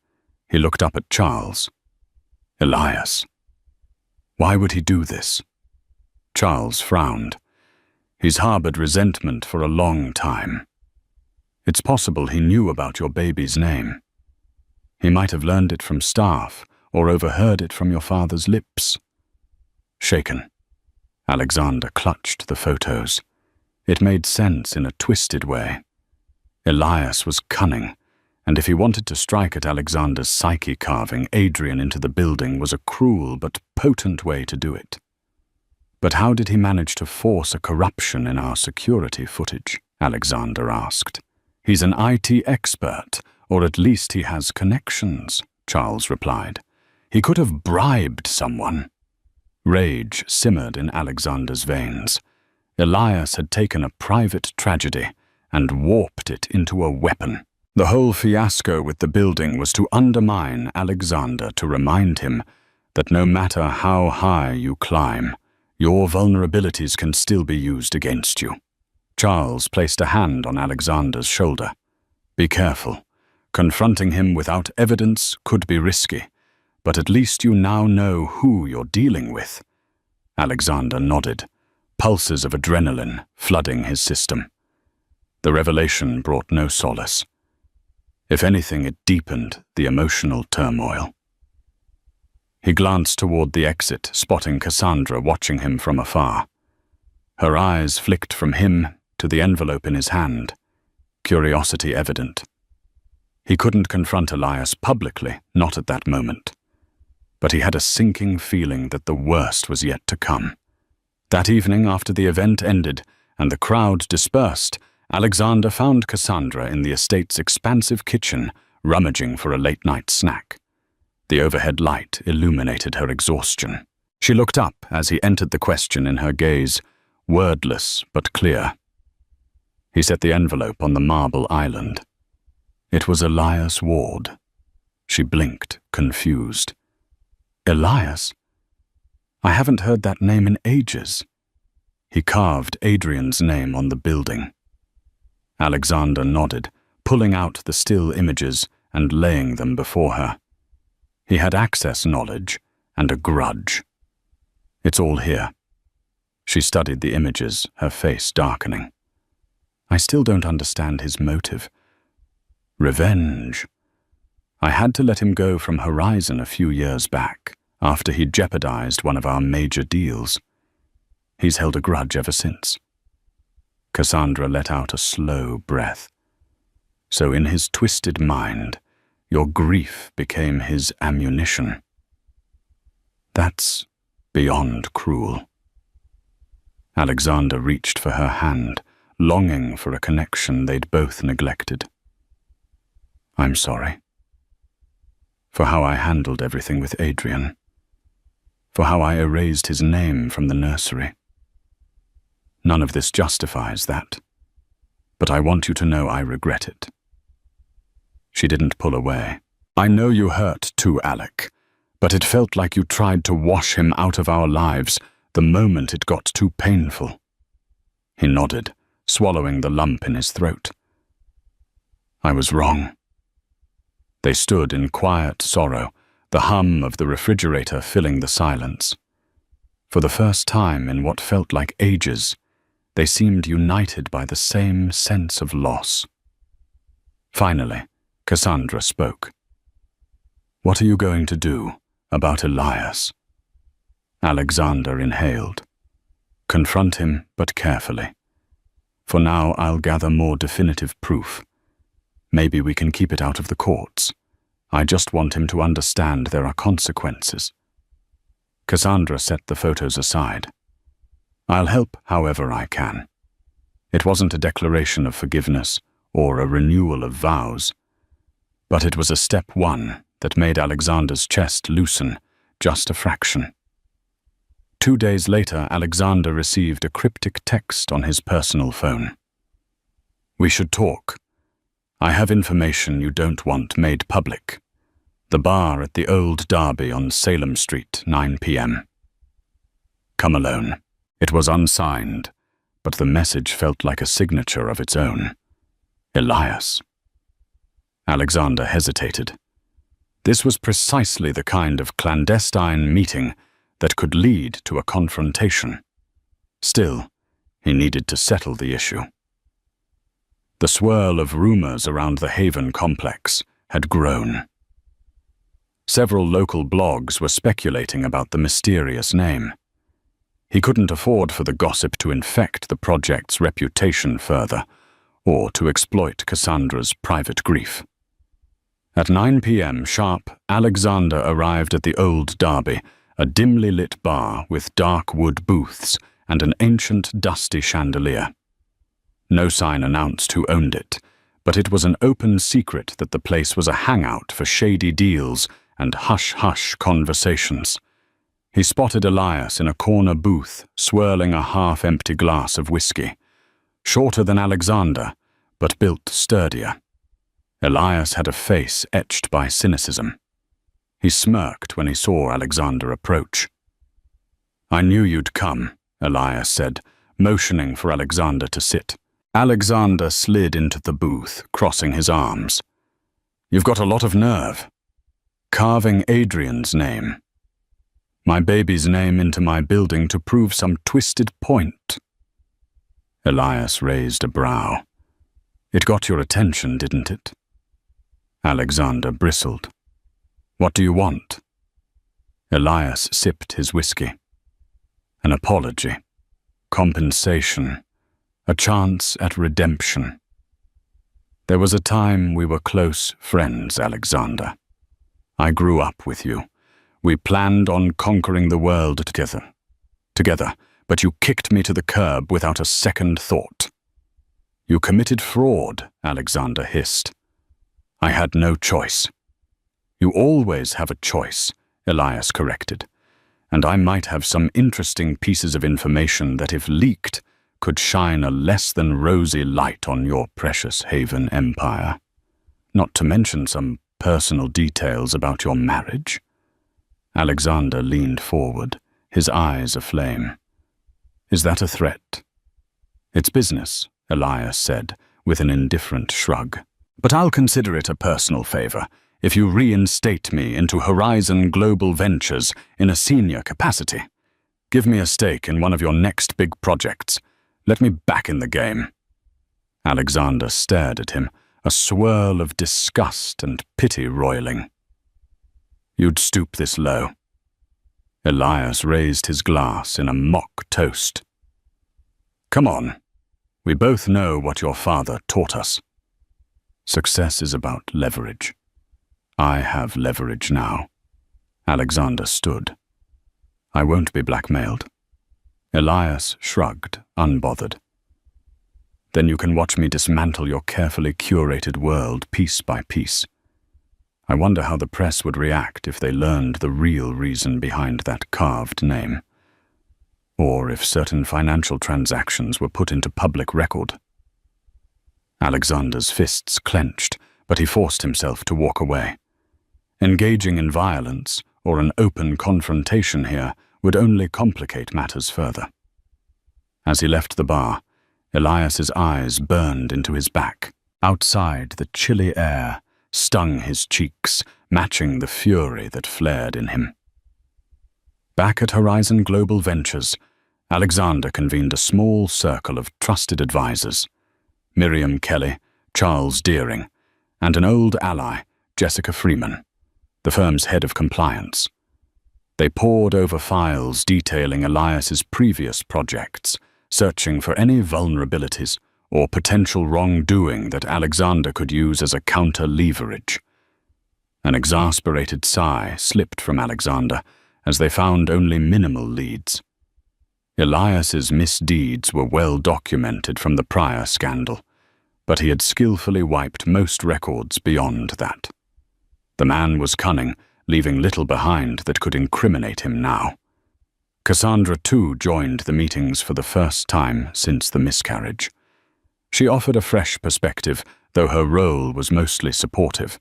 B: He looked up at Charles. Elias. Why would he do this? Charles frowned. He's harbored resentment for a long time. It's possible he knew about your baby's name. He might have learned it from staff or overheard it from your father's lips. Shaken, Alexander clutched the photos. It made sense in a twisted way. Elias was cunning, and if he wanted to strike at Alexander's psyche, carving Adrian into the building was a cruel but potent way to do it. But how did he manage to force a corruption in our security footage? Alexander asked. He's an IT expert, or at least he has connections, Charles replied. He could have bribed someone. Rage simmered in Alexander's veins. Elias had taken a private tragedy and warped it into a weapon. The whole fiasco with the building was to undermine Alexander, to remind him that no matter how high you climb, your vulnerabilities can still be used against you. Charles placed a hand on Alexander's shoulder. Be careful. Confronting him without evidence could be risky, but at least you now know who you're dealing with. Alexander nodded, pulses of adrenaline flooding his system. The revelation brought no solace. If anything, it deepened the emotional turmoil. He glanced toward the exit, spotting Cassandra watching him from afar. Her eyes flicked from him to the envelope in his hand, curiosity evident. He couldn't confront Elias publicly, not at that moment. But he had a sinking feeling that the worst was yet to come. That evening, after the event ended and the crowd dispersed, Alexander found Cassandra in the estate's expansive kitchen, rummaging for a late-night snack. The overhead light illuminated her exhaustion. She looked up as he entered, the question in her gaze, wordless but clear. He set the envelope on the marble island. It was Elias Ward. She blinked, confused. Elias? I haven't heard that name in ages. He carved Adrian's name on the building. Alexander nodded, pulling out the still images and laying them before her. He had access knowledge and a grudge. It's all here. She studied the images, her face darkening. I still don't understand his motive. Revenge. I had to let him go from Horizon a few years back, after he'd jeopardized one of our major deals. He's held a grudge ever since. Cassandra let out a slow breath. So in his twisted mind, your grief became his ammunition. That's beyond cruel. Alexander reached for her hand, longing for a connection they'd both neglected. I'm sorry. For how I handled everything with Adrian. For how I erased his name from the nursery. None of this justifies that, but I want you to know I regret it. She didn't pull away. I know you hurt too, Alec, but it felt like you tried to wash him out of our lives the moment it got too painful. He nodded, swallowing the lump in his throat. I was wrong. They stood in quiet sorrow, the hum of the refrigerator filling the silence. For the first time in what felt like ages, they seemed united by the same sense of loss. Finally, Cassandra spoke. What are you going to do about Elias? Alexander inhaled. Confront him, but carefully. For now, I'll gather more definitive proof. Maybe we can keep it out of the courts. I just want him to understand there are consequences. Cassandra set the photos aside. I'll help however I can. It wasn't a declaration of forgiveness or a renewal of vows, but it was a step one that made Alexander's chest loosen just a fraction. 2 days later, Alexander received a cryptic text on his personal phone. "We should talk. I have information you don't want made public. The bar at the Old Derby on Salem Street, 9 p.m. Come alone." It was unsigned, but the message felt like a signature of its own. Elias. Alexander hesitated. This was precisely the kind of clandestine meeting that could lead to a confrontation. Still, he needed to settle the issue. The swirl of rumors around the Haven complex had grown. Several local blogs were speculating about the mysterious name. He couldn't afford for the gossip to infect the project's reputation further, or to exploit Cassandra's private grief. At 9 p.m. sharp, Alexander arrived at the Old Derby, a dimly lit bar with dark wood booths and an ancient, dusty chandelier. No sign announced who owned it, but it was an open secret that the place was a hangout for shady deals and hush-hush conversations. He spotted Elias in a corner booth, swirling a half-empty glass of whiskey. Shorter than Alexander, but built sturdier. Elias had a face etched by cynicism. He smirked when he saw Alexander approach. "I knew you'd come," Elias said, motioning for Alexander to sit. Alexander slid into the booth, crossing his arms. "You've got a lot of nerve. Carving Adrian's name. My baby's name into my building to prove some twisted point." Elias raised a brow. "It got your attention, didn't it?" Alexander bristled. "What do you want?" Elias sipped his whiskey. "An apology. Compensation. A chance at redemption. There was a time we were close friends, Alexander. I grew up with you. We planned on conquering the world together, but you kicked me to the curb without a second thought." "You committed fraud," Alexander hissed. "I had no choice." "You always have a choice," Elias corrected. "And I might have some interesting pieces of information that, if leaked, could shine a less than rosy light on your precious Haven empire. Not to mention some personal details about your marriage." Alexander leaned forward, his eyes aflame. "Is that a threat?" "It's business," Elias said, with an indifferent shrug. "But I'll consider it a personal favor if you reinstate me into Horizon Global Ventures in a senior capacity. Give me a stake in one of your next big projects. Let me back in the game." Alexander stared at him, a swirl of disgust and pity roiling. "You'd stoop this low?" Elias raised his glass in a mock toast. "Come on. We both know what your father taught us. Success is about leverage. I have leverage now." Alexander stood. "I won't be blackmailed." Elias shrugged, unbothered. "Then you can watch me dismantle your carefully curated world piece by piece. I wonder how the press would react if they learned the real reason behind that carved name. Or if certain financial transactions were put into public record." Alexander's fists clenched, but he forced himself to walk away. Engaging in violence or an open confrontation here would only complicate matters further. As he left the bar, Elias's eyes burned into his back. Outside, the chilly air stung his cheeks, matching the fury that flared in him. Back at Horizon Global Ventures, Alexander convened a small circle of trusted advisors: Miriam Kelly, Charles Deering, and an old ally, Jessica Freeman, the firm's head of compliance. They pored over files detailing Elias's previous projects, searching for any vulnerabilities or potential wrongdoing that Alexander could use as a counter-leverage. An exasperated sigh slipped from Alexander as they found only minimal leads. Elias's misdeeds were well documented from the prior scandal, but he had skillfully wiped most records beyond that. The man was cunning, leaving little behind that could incriminate him now. Cassandra, too, joined the meetings for the first time since the miscarriage. She offered a fresh perspective, though her role was mostly supportive.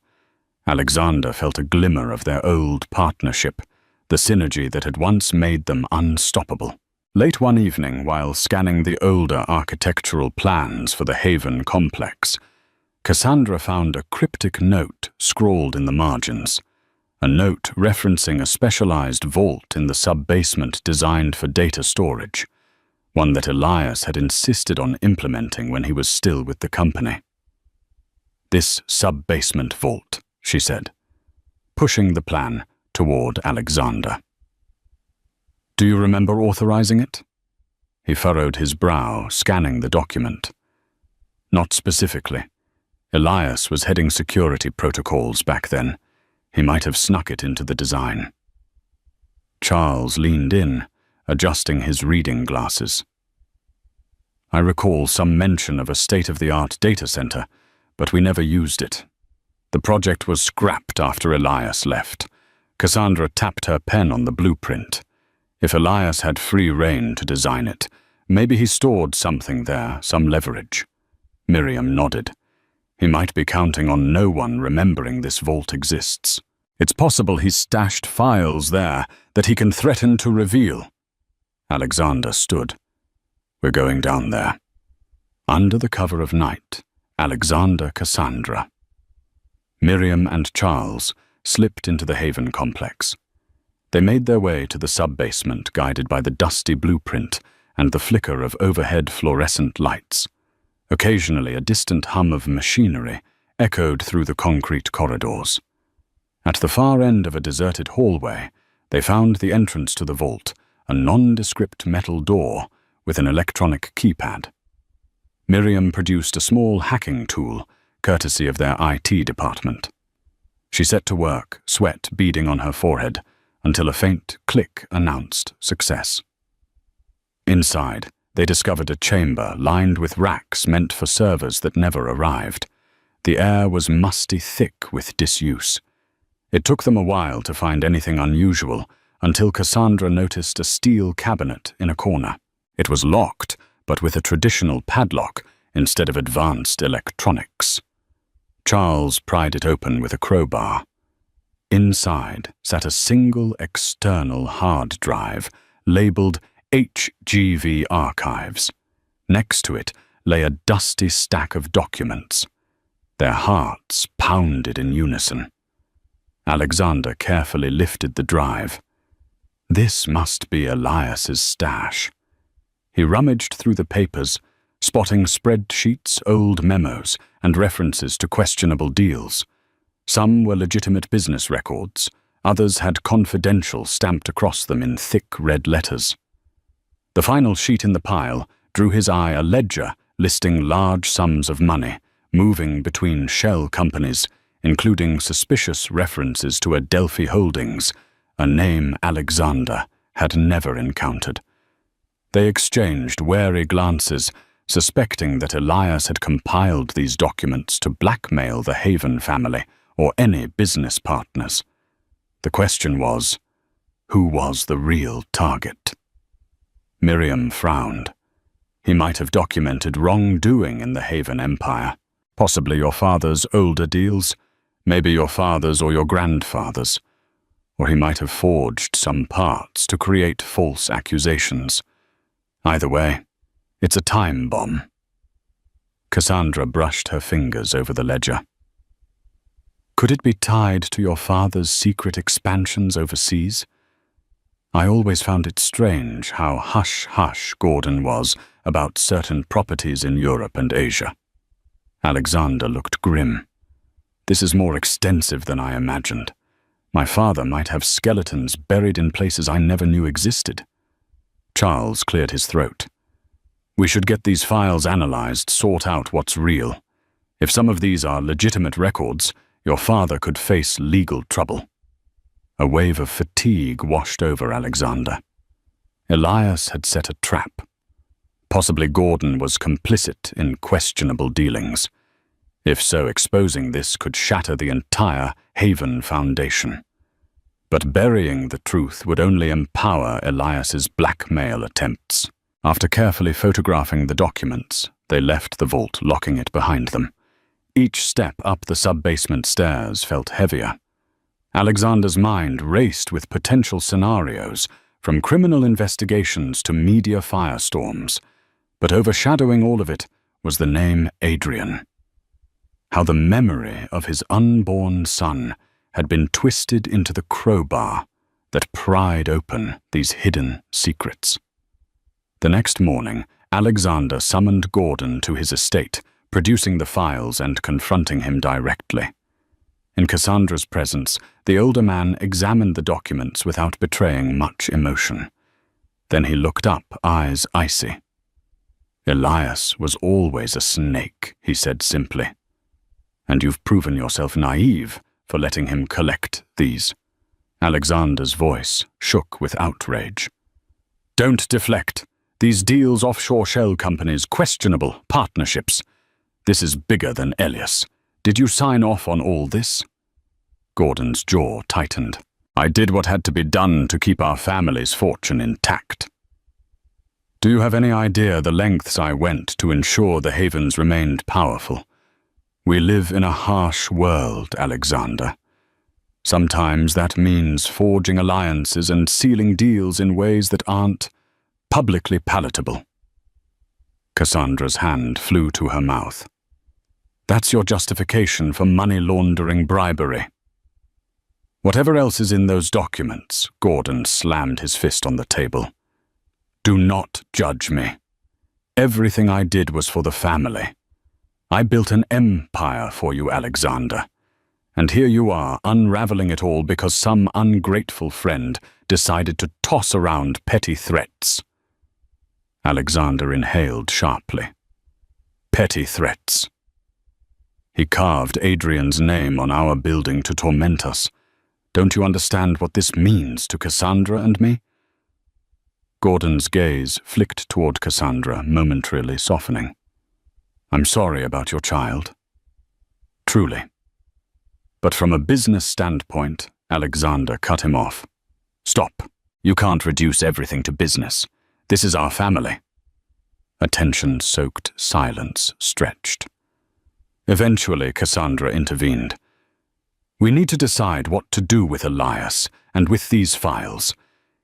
B: Alexander felt a glimmer of their old partnership, the synergy that had once made them unstoppable. Late one evening, while scanning the older architectural plans for the Haven complex, Cassandra found a cryptic note scrawled in the margins, a note referencing a specialized vault in the sub-basement designed for data storage, one that Elias had insisted on implementing when he was still with the company. "This sub-basement vault," she said, pushing the plan toward Alexander. "Do you remember authorizing it?" He furrowed his brow, scanning the document. "Not specifically. Elias was heading security protocols back then. He might have snuck it into the design." Charles leaned in, adjusting his reading glasses. "I recall some mention of a state-of-the-art data center, but we never used it. The project was scrapped after Elias left." Cassandra tapped her pen on the blueprint. If Elias had free rein to design it, maybe he stored something there, some leverage. Miriam nodded. He might be counting on no one remembering this vault exists. It's possible he's stashed files there that he can threaten to reveal. Alexander stood. "We're going down there." Under the cover of night, Alexander, Cassandra. Miriam and Charles slipped into the Haven complex. They made their way to the sub-basement, guided by the dusty blueprint and the flicker of overhead fluorescent lights. Occasionally, a distant hum of machinery echoed through the concrete corridors. At the far end of a deserted hallway, they found the entrance to the vault, a nondescript metal door with an electronic keypad. Miriam produced a small hacking tool, courtesy of their IT department. She set to work, sweat beading on her forehead, until a faint click announced success. Inside, they discovered a chamber lined with racks meant for servers that never arrived. The air was musty thick with disuse. It took them a while to find anything unusual, until Cassandra noticed a steel cabinet in a corner. It was locked, but with a traditional padlock instead of advanced electronics. Charles pried it open with a crowbar. Inside sat a single external hard drive, labeled HGV Archives. Next to it lay a dusty stack of documents. Their hearts pounded in unison. Alexander carefully lifted the drive. This must be Elias's stash. He rummaged through the papers, spotting spreadsheets, old memos, and references to questionable deals. Some were legitimate business records, others had confidential stamped across them in thick red letters. The final sheet in the pile drew his eye a ledger listing large sums of money, moving between shell companies, including suspicious references to Adelphi Holdings, a name Alexander had never encountered. They exchanged wary glances, suspecting that Elias had compiled these documents to blackmail the Haven family or any business partners. The question was, who was the real target? Miriam frowned. He might have documented wrongdoing in the Haven Empire, possibly your father's older deals, maybe your father's or your grandfather's, or he might have forged some parts to create false accusations. Either way, it's a time bomb. Cassandra brushed her fingers over the ledger. Could it be tied to your father's secret expansions overseas? I always found it strange how hush-hush Gordon was about certain properties in Europe and Asia. Alexander looked grim. This is more extensive than I imagined. My father might have skeletons buried in places I never knew existed. Charles cleared his throat. We should get these files analyzed, sort out what's real. If some of these are legitimate records, your father could face legal trouble. A wave of fatigue washed over Alexander. Elias had set a trap. Possibly Gordon was complicit in questionable dealings. If so, exposing this could shatter the entire Haven Foundation. But burying the truth would only empower Elias's blackmail attempts. After carefully photographing the documents, they left the vault, locking it behind them. Each step up the sub-basement stairs felt heavier. Alexander's mind raced with potential scenarios, from criminal investigations to media firestorms. But overshadowing all of it was the name Adrian. How the memory of his unborn son had been twisted into the crowbar that pried open these hidden secrets. The next morning, Alexander summoned Gordon to his estate, producing the files and confronting him directly. In Cassandra's presence, the older man examined the documents without betraying much emotion. Then he looked up, eyes icy. "Elias was always a snake," he said simply. "And you've proven yourself naive for letting him collect these." Alexander's voice shook with outrage. "Don't deflect. These deals, offshore shell companies, questionable partnerships. This is bigger than Elias. Did you sign off on all this?" Gordon's jaw tightened. "I did what had to be done to keep our family's fortune intact." "Do you have any idea the lengths I went to ensure the Havens remained powerful? We live in a harsh world, Alexander. Sometimes that means forging alliances and sealing deals in ways that aren't publicly palatable." Cassandra's hand flew to her mouth. "That's your justification for money laundering bribery." "Whatever else is in those documents," Gordon slammed his fist on the table. "Do not judge me. Everything I did was for the family. I built an empire for you, Alexander. And here you are, unraveling it all because some ungrateful friend decided to toss around petty threats." Alexander inhaled sharply. "Petty threats." "He carved Adrian's name on our building to torment us. Don't you understand what this means to Cassandra and me?" Gordon's gaze flicked toward Cassandra, momentarily softening. "I'm sorry about your child. Truly." But from a business standpoint, Alexander cut him off. "Stop. You can't reduce everything to business. This is our family." A tension-soaked silence stretched. Eventually, Cassandra intervened. "We need to decide what to do with Elias and with these files.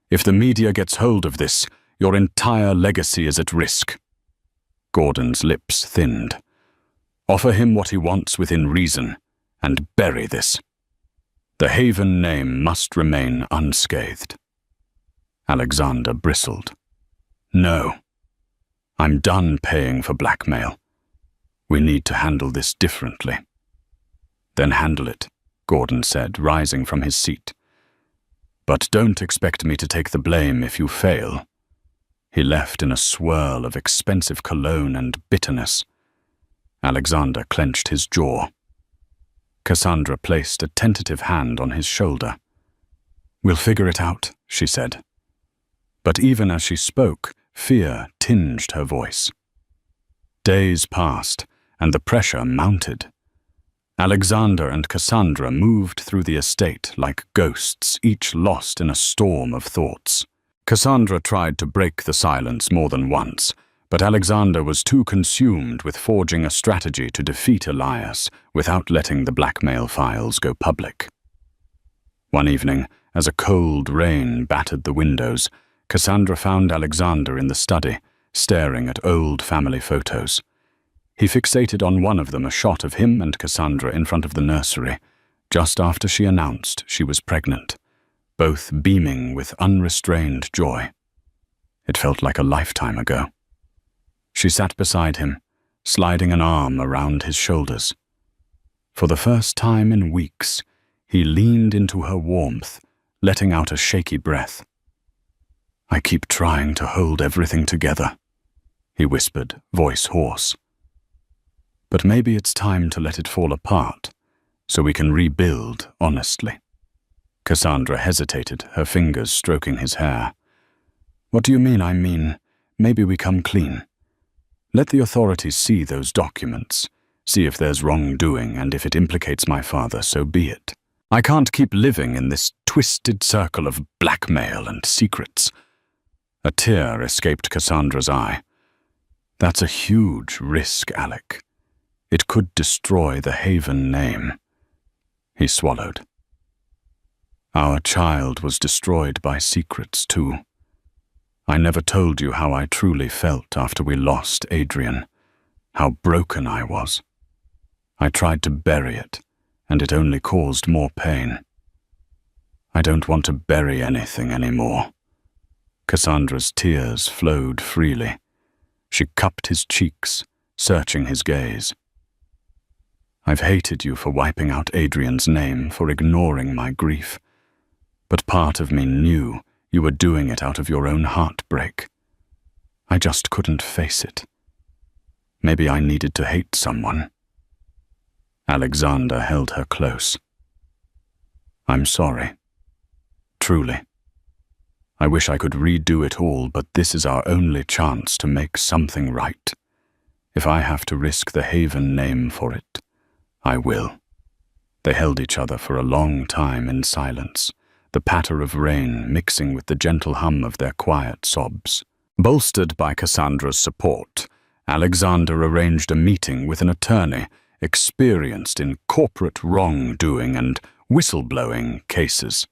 B: If the media gets hold of this, your entire legacy is at risk." Gordon's lips thinned. "Offer him what he wants within reason, and bury this. The Haven name must remain unscathed." Alexander bristled. "No. I'm done paying for blackmail. We need to handle this differently." "Then handle it," Gordon said, rising from his seat. "But don't expect me to take the blame if you fail." He left in a swirl of expensive cologne and bitterness. Alexander clenched his jaw. Cassandra placed a tentative hand on his shoulder. "We'll figure it out," she said. But even as she spoke, fear tinged her voice. Days passed, and the pressure mounted. Alexander and Cassandra moved through the estate like ghosts, each lost in a storm of thoughts. Cassandra tried to break the silence more than once, but Alexander was too consumed with forging a strategy to defeat Elias without letting the blackmail files go public. One evening, as a cold rain battered the windows, Cassandra found Alexander in the study, staring at old family photos. He fixated on one of them, a shot of him and Cassandra in front of the nursery, just after she announced she was pregnant, both beaming with unrestrained joy. It felt like a lifetime ago. She sat beside him, sliding an arm around his shoulders. For the first time in weeks, he leaned into her warmth, letting out a shaky breath. "I keep trying to hold everything together," he whispered, voice hoarse. "But maybe it's time to let it fall apart, so we can rebuild honestly." Cassandra hesitated, her fingers stroking his hair. "What do you mean? I mean, maybe we come clean. Let the authorities see those documents. see if there's wrongdoing, and if it implicates my father, so be it. I can't keep living in this twisted circle of blackmail and secrets. A tear escaped Cassandra's eye. That's a huge risk, Alec. It could destroy the Haven name. He swallowed. Our child was destroyed by secrets, too. I never told you how I truly felt after we lost Adrian, how broken I was. I tried to bury it, and it only caused more pain. I don't want to bury anything anymore. Cassandra's tears flowed freely. She cupped his cheeks, searching his gaze. I've hated you for wiping out Adrian's name, for ignoring my grief. But part of me knew you were doing it out of your own heartbreak. I just couldn't face it. Maybe I needed to hate someone. Alexander held her close. I'm sorry. Truly. I wish I could redo it all, but this is our only chance to make something right. If I have to risk the Haven name for it, I will. They held each other for a long time in silence, the patter of rain mixing with the gentle hum of their quiet sobs. Bolstered by Cassandra's support, Alexander arranged a meeting with an attorney experienced in corporate wrongdoing and whistleblowing cases.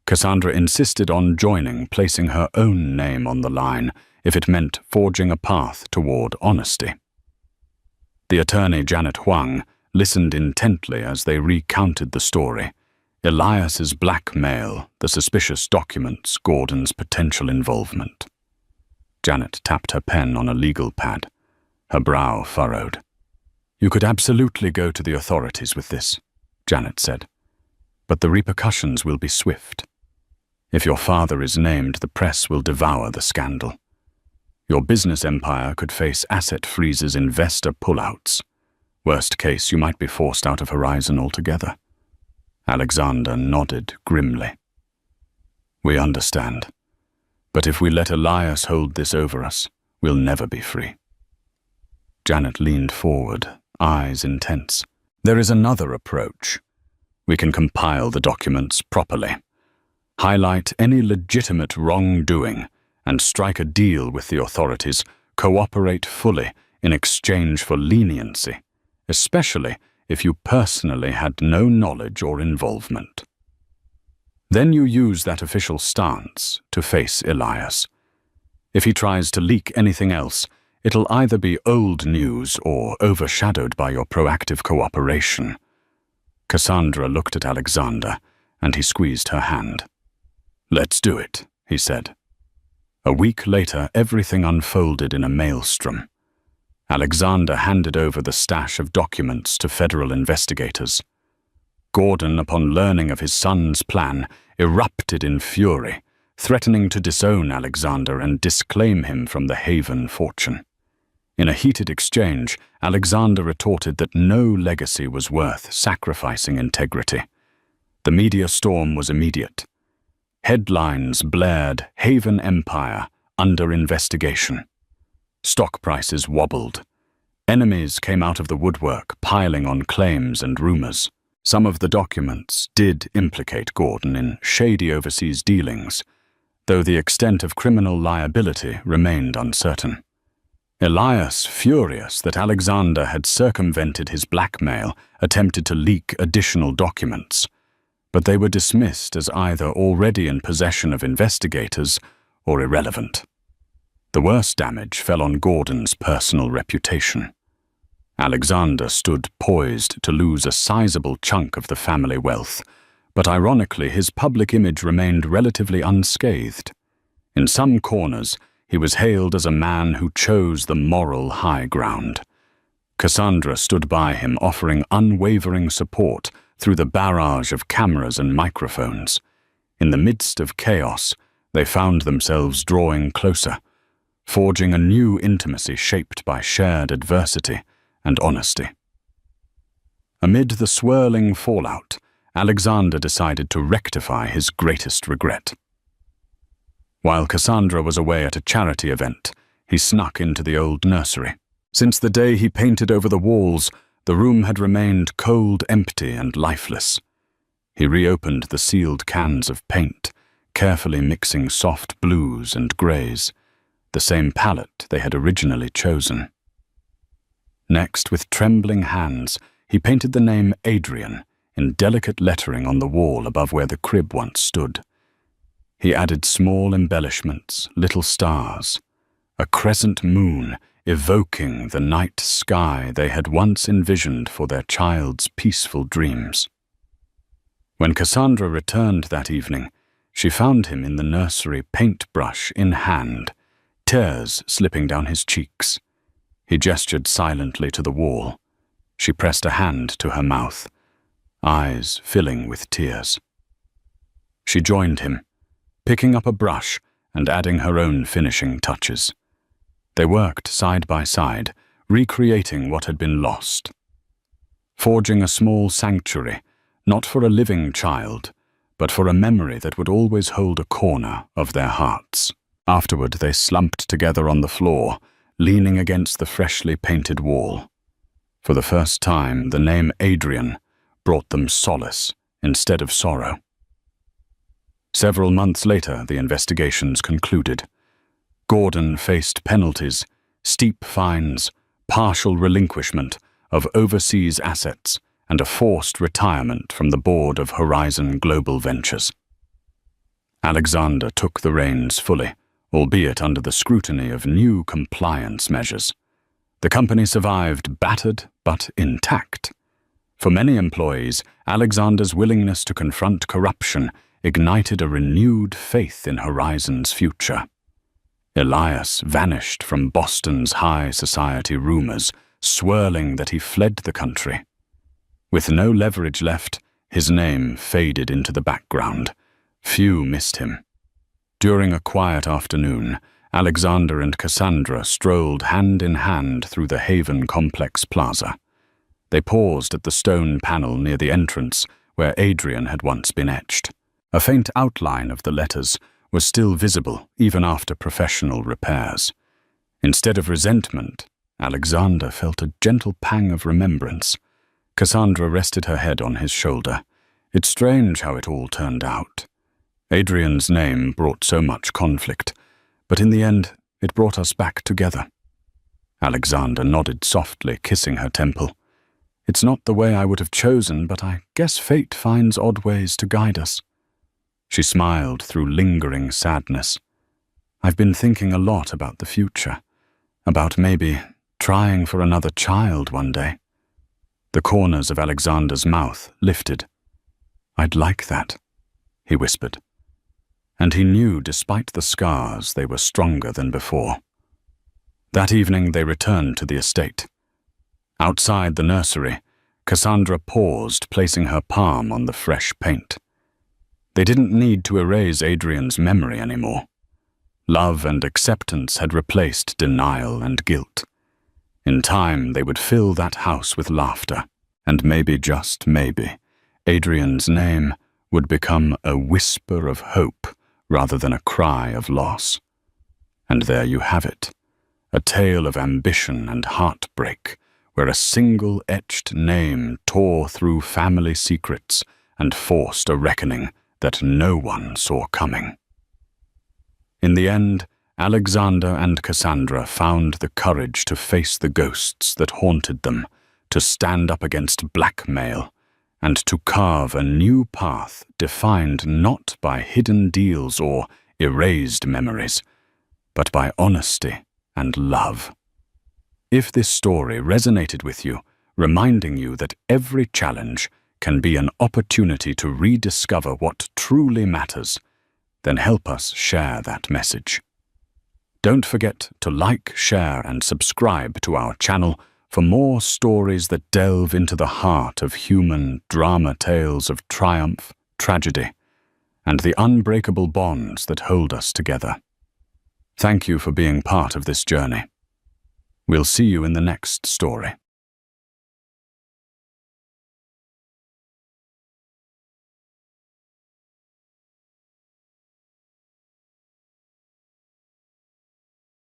B: Cassandra insisted on joining, placing her own name on the line if it meant forging a path toward honesty. The attorney, Janet Huang, listened intently as they recounted the story. Elias's blackmail, the suspicious documents, Gordon's potential involvement. Janet tapped her pen on a legal pad. Her brow furrowed. You could absolutely go to the authorities with this, Janet said. But the repercussions will be swift. If your father is named, the press will devour the scandal. Your business empire could face asset freezes, investor pullouts. Worst case, you might be forced out of Horizon altogether. Alexander nodded grimly. We understand. But if we let Elias hold this over us, we'll never be free. Janet leaned forward, eyes intense. There is another approach. We can compile the documents properly, highlight any legitimate wrongdoing, and strike a deal with the authorities, cooperate fully in exchange for leniency, especially if you personally had no knowledge or involvement. Then you use that official stance to face Elias. If he tries to leak anything else, it'll either be old news or overshadowed by your proactive cooperation. Cassandra looked at Alexander, and he squeezed her hand. Let's do it, he said. A week later, everything unfolded in a maelstrom. Alexander handed over the stash of documents to federal investigators. Gordon, upon learning of his son's plan, erupted in fury, threatening to disown Alexander and disclaim him from the Haven fortune. In a heated exchange, Alexander retorted that no legacy was worth sacrificing integrity. The media storm was immediate. Headlines blared, Haven Empire under investigation. Stock prices wobbled. Enemies came out of the woodwork, piling on claims and rumors. Some of the documents did implicate Gordon in shady overseas dealings, though the extent of criminal liability remained uncertain. Elias, furious that Alexander had circumvented his blackmail, attempted to leak additional documents, but they were dismissed as either already in possession of investigators or irrelevant. The worst damage fell on Gordon's personal reputation. Alexander stood poised to lose a sizable chunk of the family wealth, but ironically his public image remained relatively unscathed. In some corners, he was hailed as a man who chose the moral high ground. Cassandra stood by him, offering unwavering support through the barrage of cameras and microphones. In the midst of chaos, they found themselves drawing closer, forging a new intimacy shaped by shared adversity and honesty. Amid the swirling fallout, Alexander decided to rectify his greatest regret. While Cassandra was away at a charity event, he snuck into the old nursery. Since the day he painted over the walls, the room had remained cold, empty, and lifeless. He reopened the sealed cans of paint, carefully mixing soft blues and greys, the same palette they had originally chosen. Next, with trembling hands, he painted the name Adrian in delicate lettering on the wall above where the crib once stood. He added small embellishments, little stars, a crescent moon evoking the night sky they had once envisioned for their child's peaceful dreams. When Cassandra returned that evening, she found him in the nursery, paintbrush in hand, tears slipping down his cheeks. He gestured silently to the wall. She pressed a hand to her mouth, eyes filling with tears. She joined him, picking up a brush and adding her own finishing touches. They worked side by side, recreating what had been lost, forging a small sanctuary, not for a living child, but for a memory that would always hold a corner of their hearts. Afterward, they slumped together on the floor, leaning against the freshly painted wall. For the first time, the name Adrian brought them solace instead of sorrow. Several months later, the investigations concluded. Gordon faced penalties, steep fines, partial relinquishment of overseas assets, and a forced retirement from the board of Horizon Global Ventures. Alexander took the reins fully, albeit under the scrutiny of new compliance measures. The company survived battered but intact. For many employees, Alexander's willingness to confront corruption ignited a renewed faith in Horizon's future. Elias vanished from Boston's high society rumors, swirling that he fled the country. With no leverage left, his name faded into the background. Few missed him. During a quiet afternoon, Alexander and Cassandra strolled hand in hand through the Haven Complex Plaza. They paused at the stone panel near the entrance where Adrian had once been etched. A faint outline of the letters was still visible even after professional repairs. Instead of resentment, Alexander felt a gentle pang of remembrance. Cassandra rested her head on his shoulder. It's strange how it all turned out. Adrian's name brought so much conflict, but in the end, it brought us back together. Alexander nodded softly, kissing her temple. It's not the way I would have chosen, but I guess fate finds odd ways to guide us. She smiled through lingering sadness. I've been thinking a lot about the future, about maybe trying for another child one day. The corners of Alexander's mouth lifted. I'd like that, he whispered. And he knew, despite the scars, they were stronger than before. That evening they returned to the estate. Outside the nursery, Cassandra paused, placing her palm on the fresh paint. They didn't need to erase Adrian's memory anymore. Love and acceptance had replaced denial and guilt. In time, they would fill that house with laughter, and maybe, just maybe, Adrian's name would become a whisper of hope rather than a cry of loss. And there you have it, a tale of ambition and heartbreak, where a single etched name tore through family secrets and forced a reckoning that no one saw coming. In the end, Alexander and Cassandra found the courage to face the ghosts that haunted them, to stand up against blackmail, and to carve a new path defined not by hidden deals or erased memories, but by honesty and love. If this story resonated with you, reminding you that every challenge can be an opportunity to rediscover what truly matters, then help us share that message. Don't forget to like, share, and subscribe to our channel for more stories that delve into the heart of human drama tales of triumph, tragedy, and the unbreakable bonds that hold us together. Thank you for being part of this journey. We'll see you in the next story.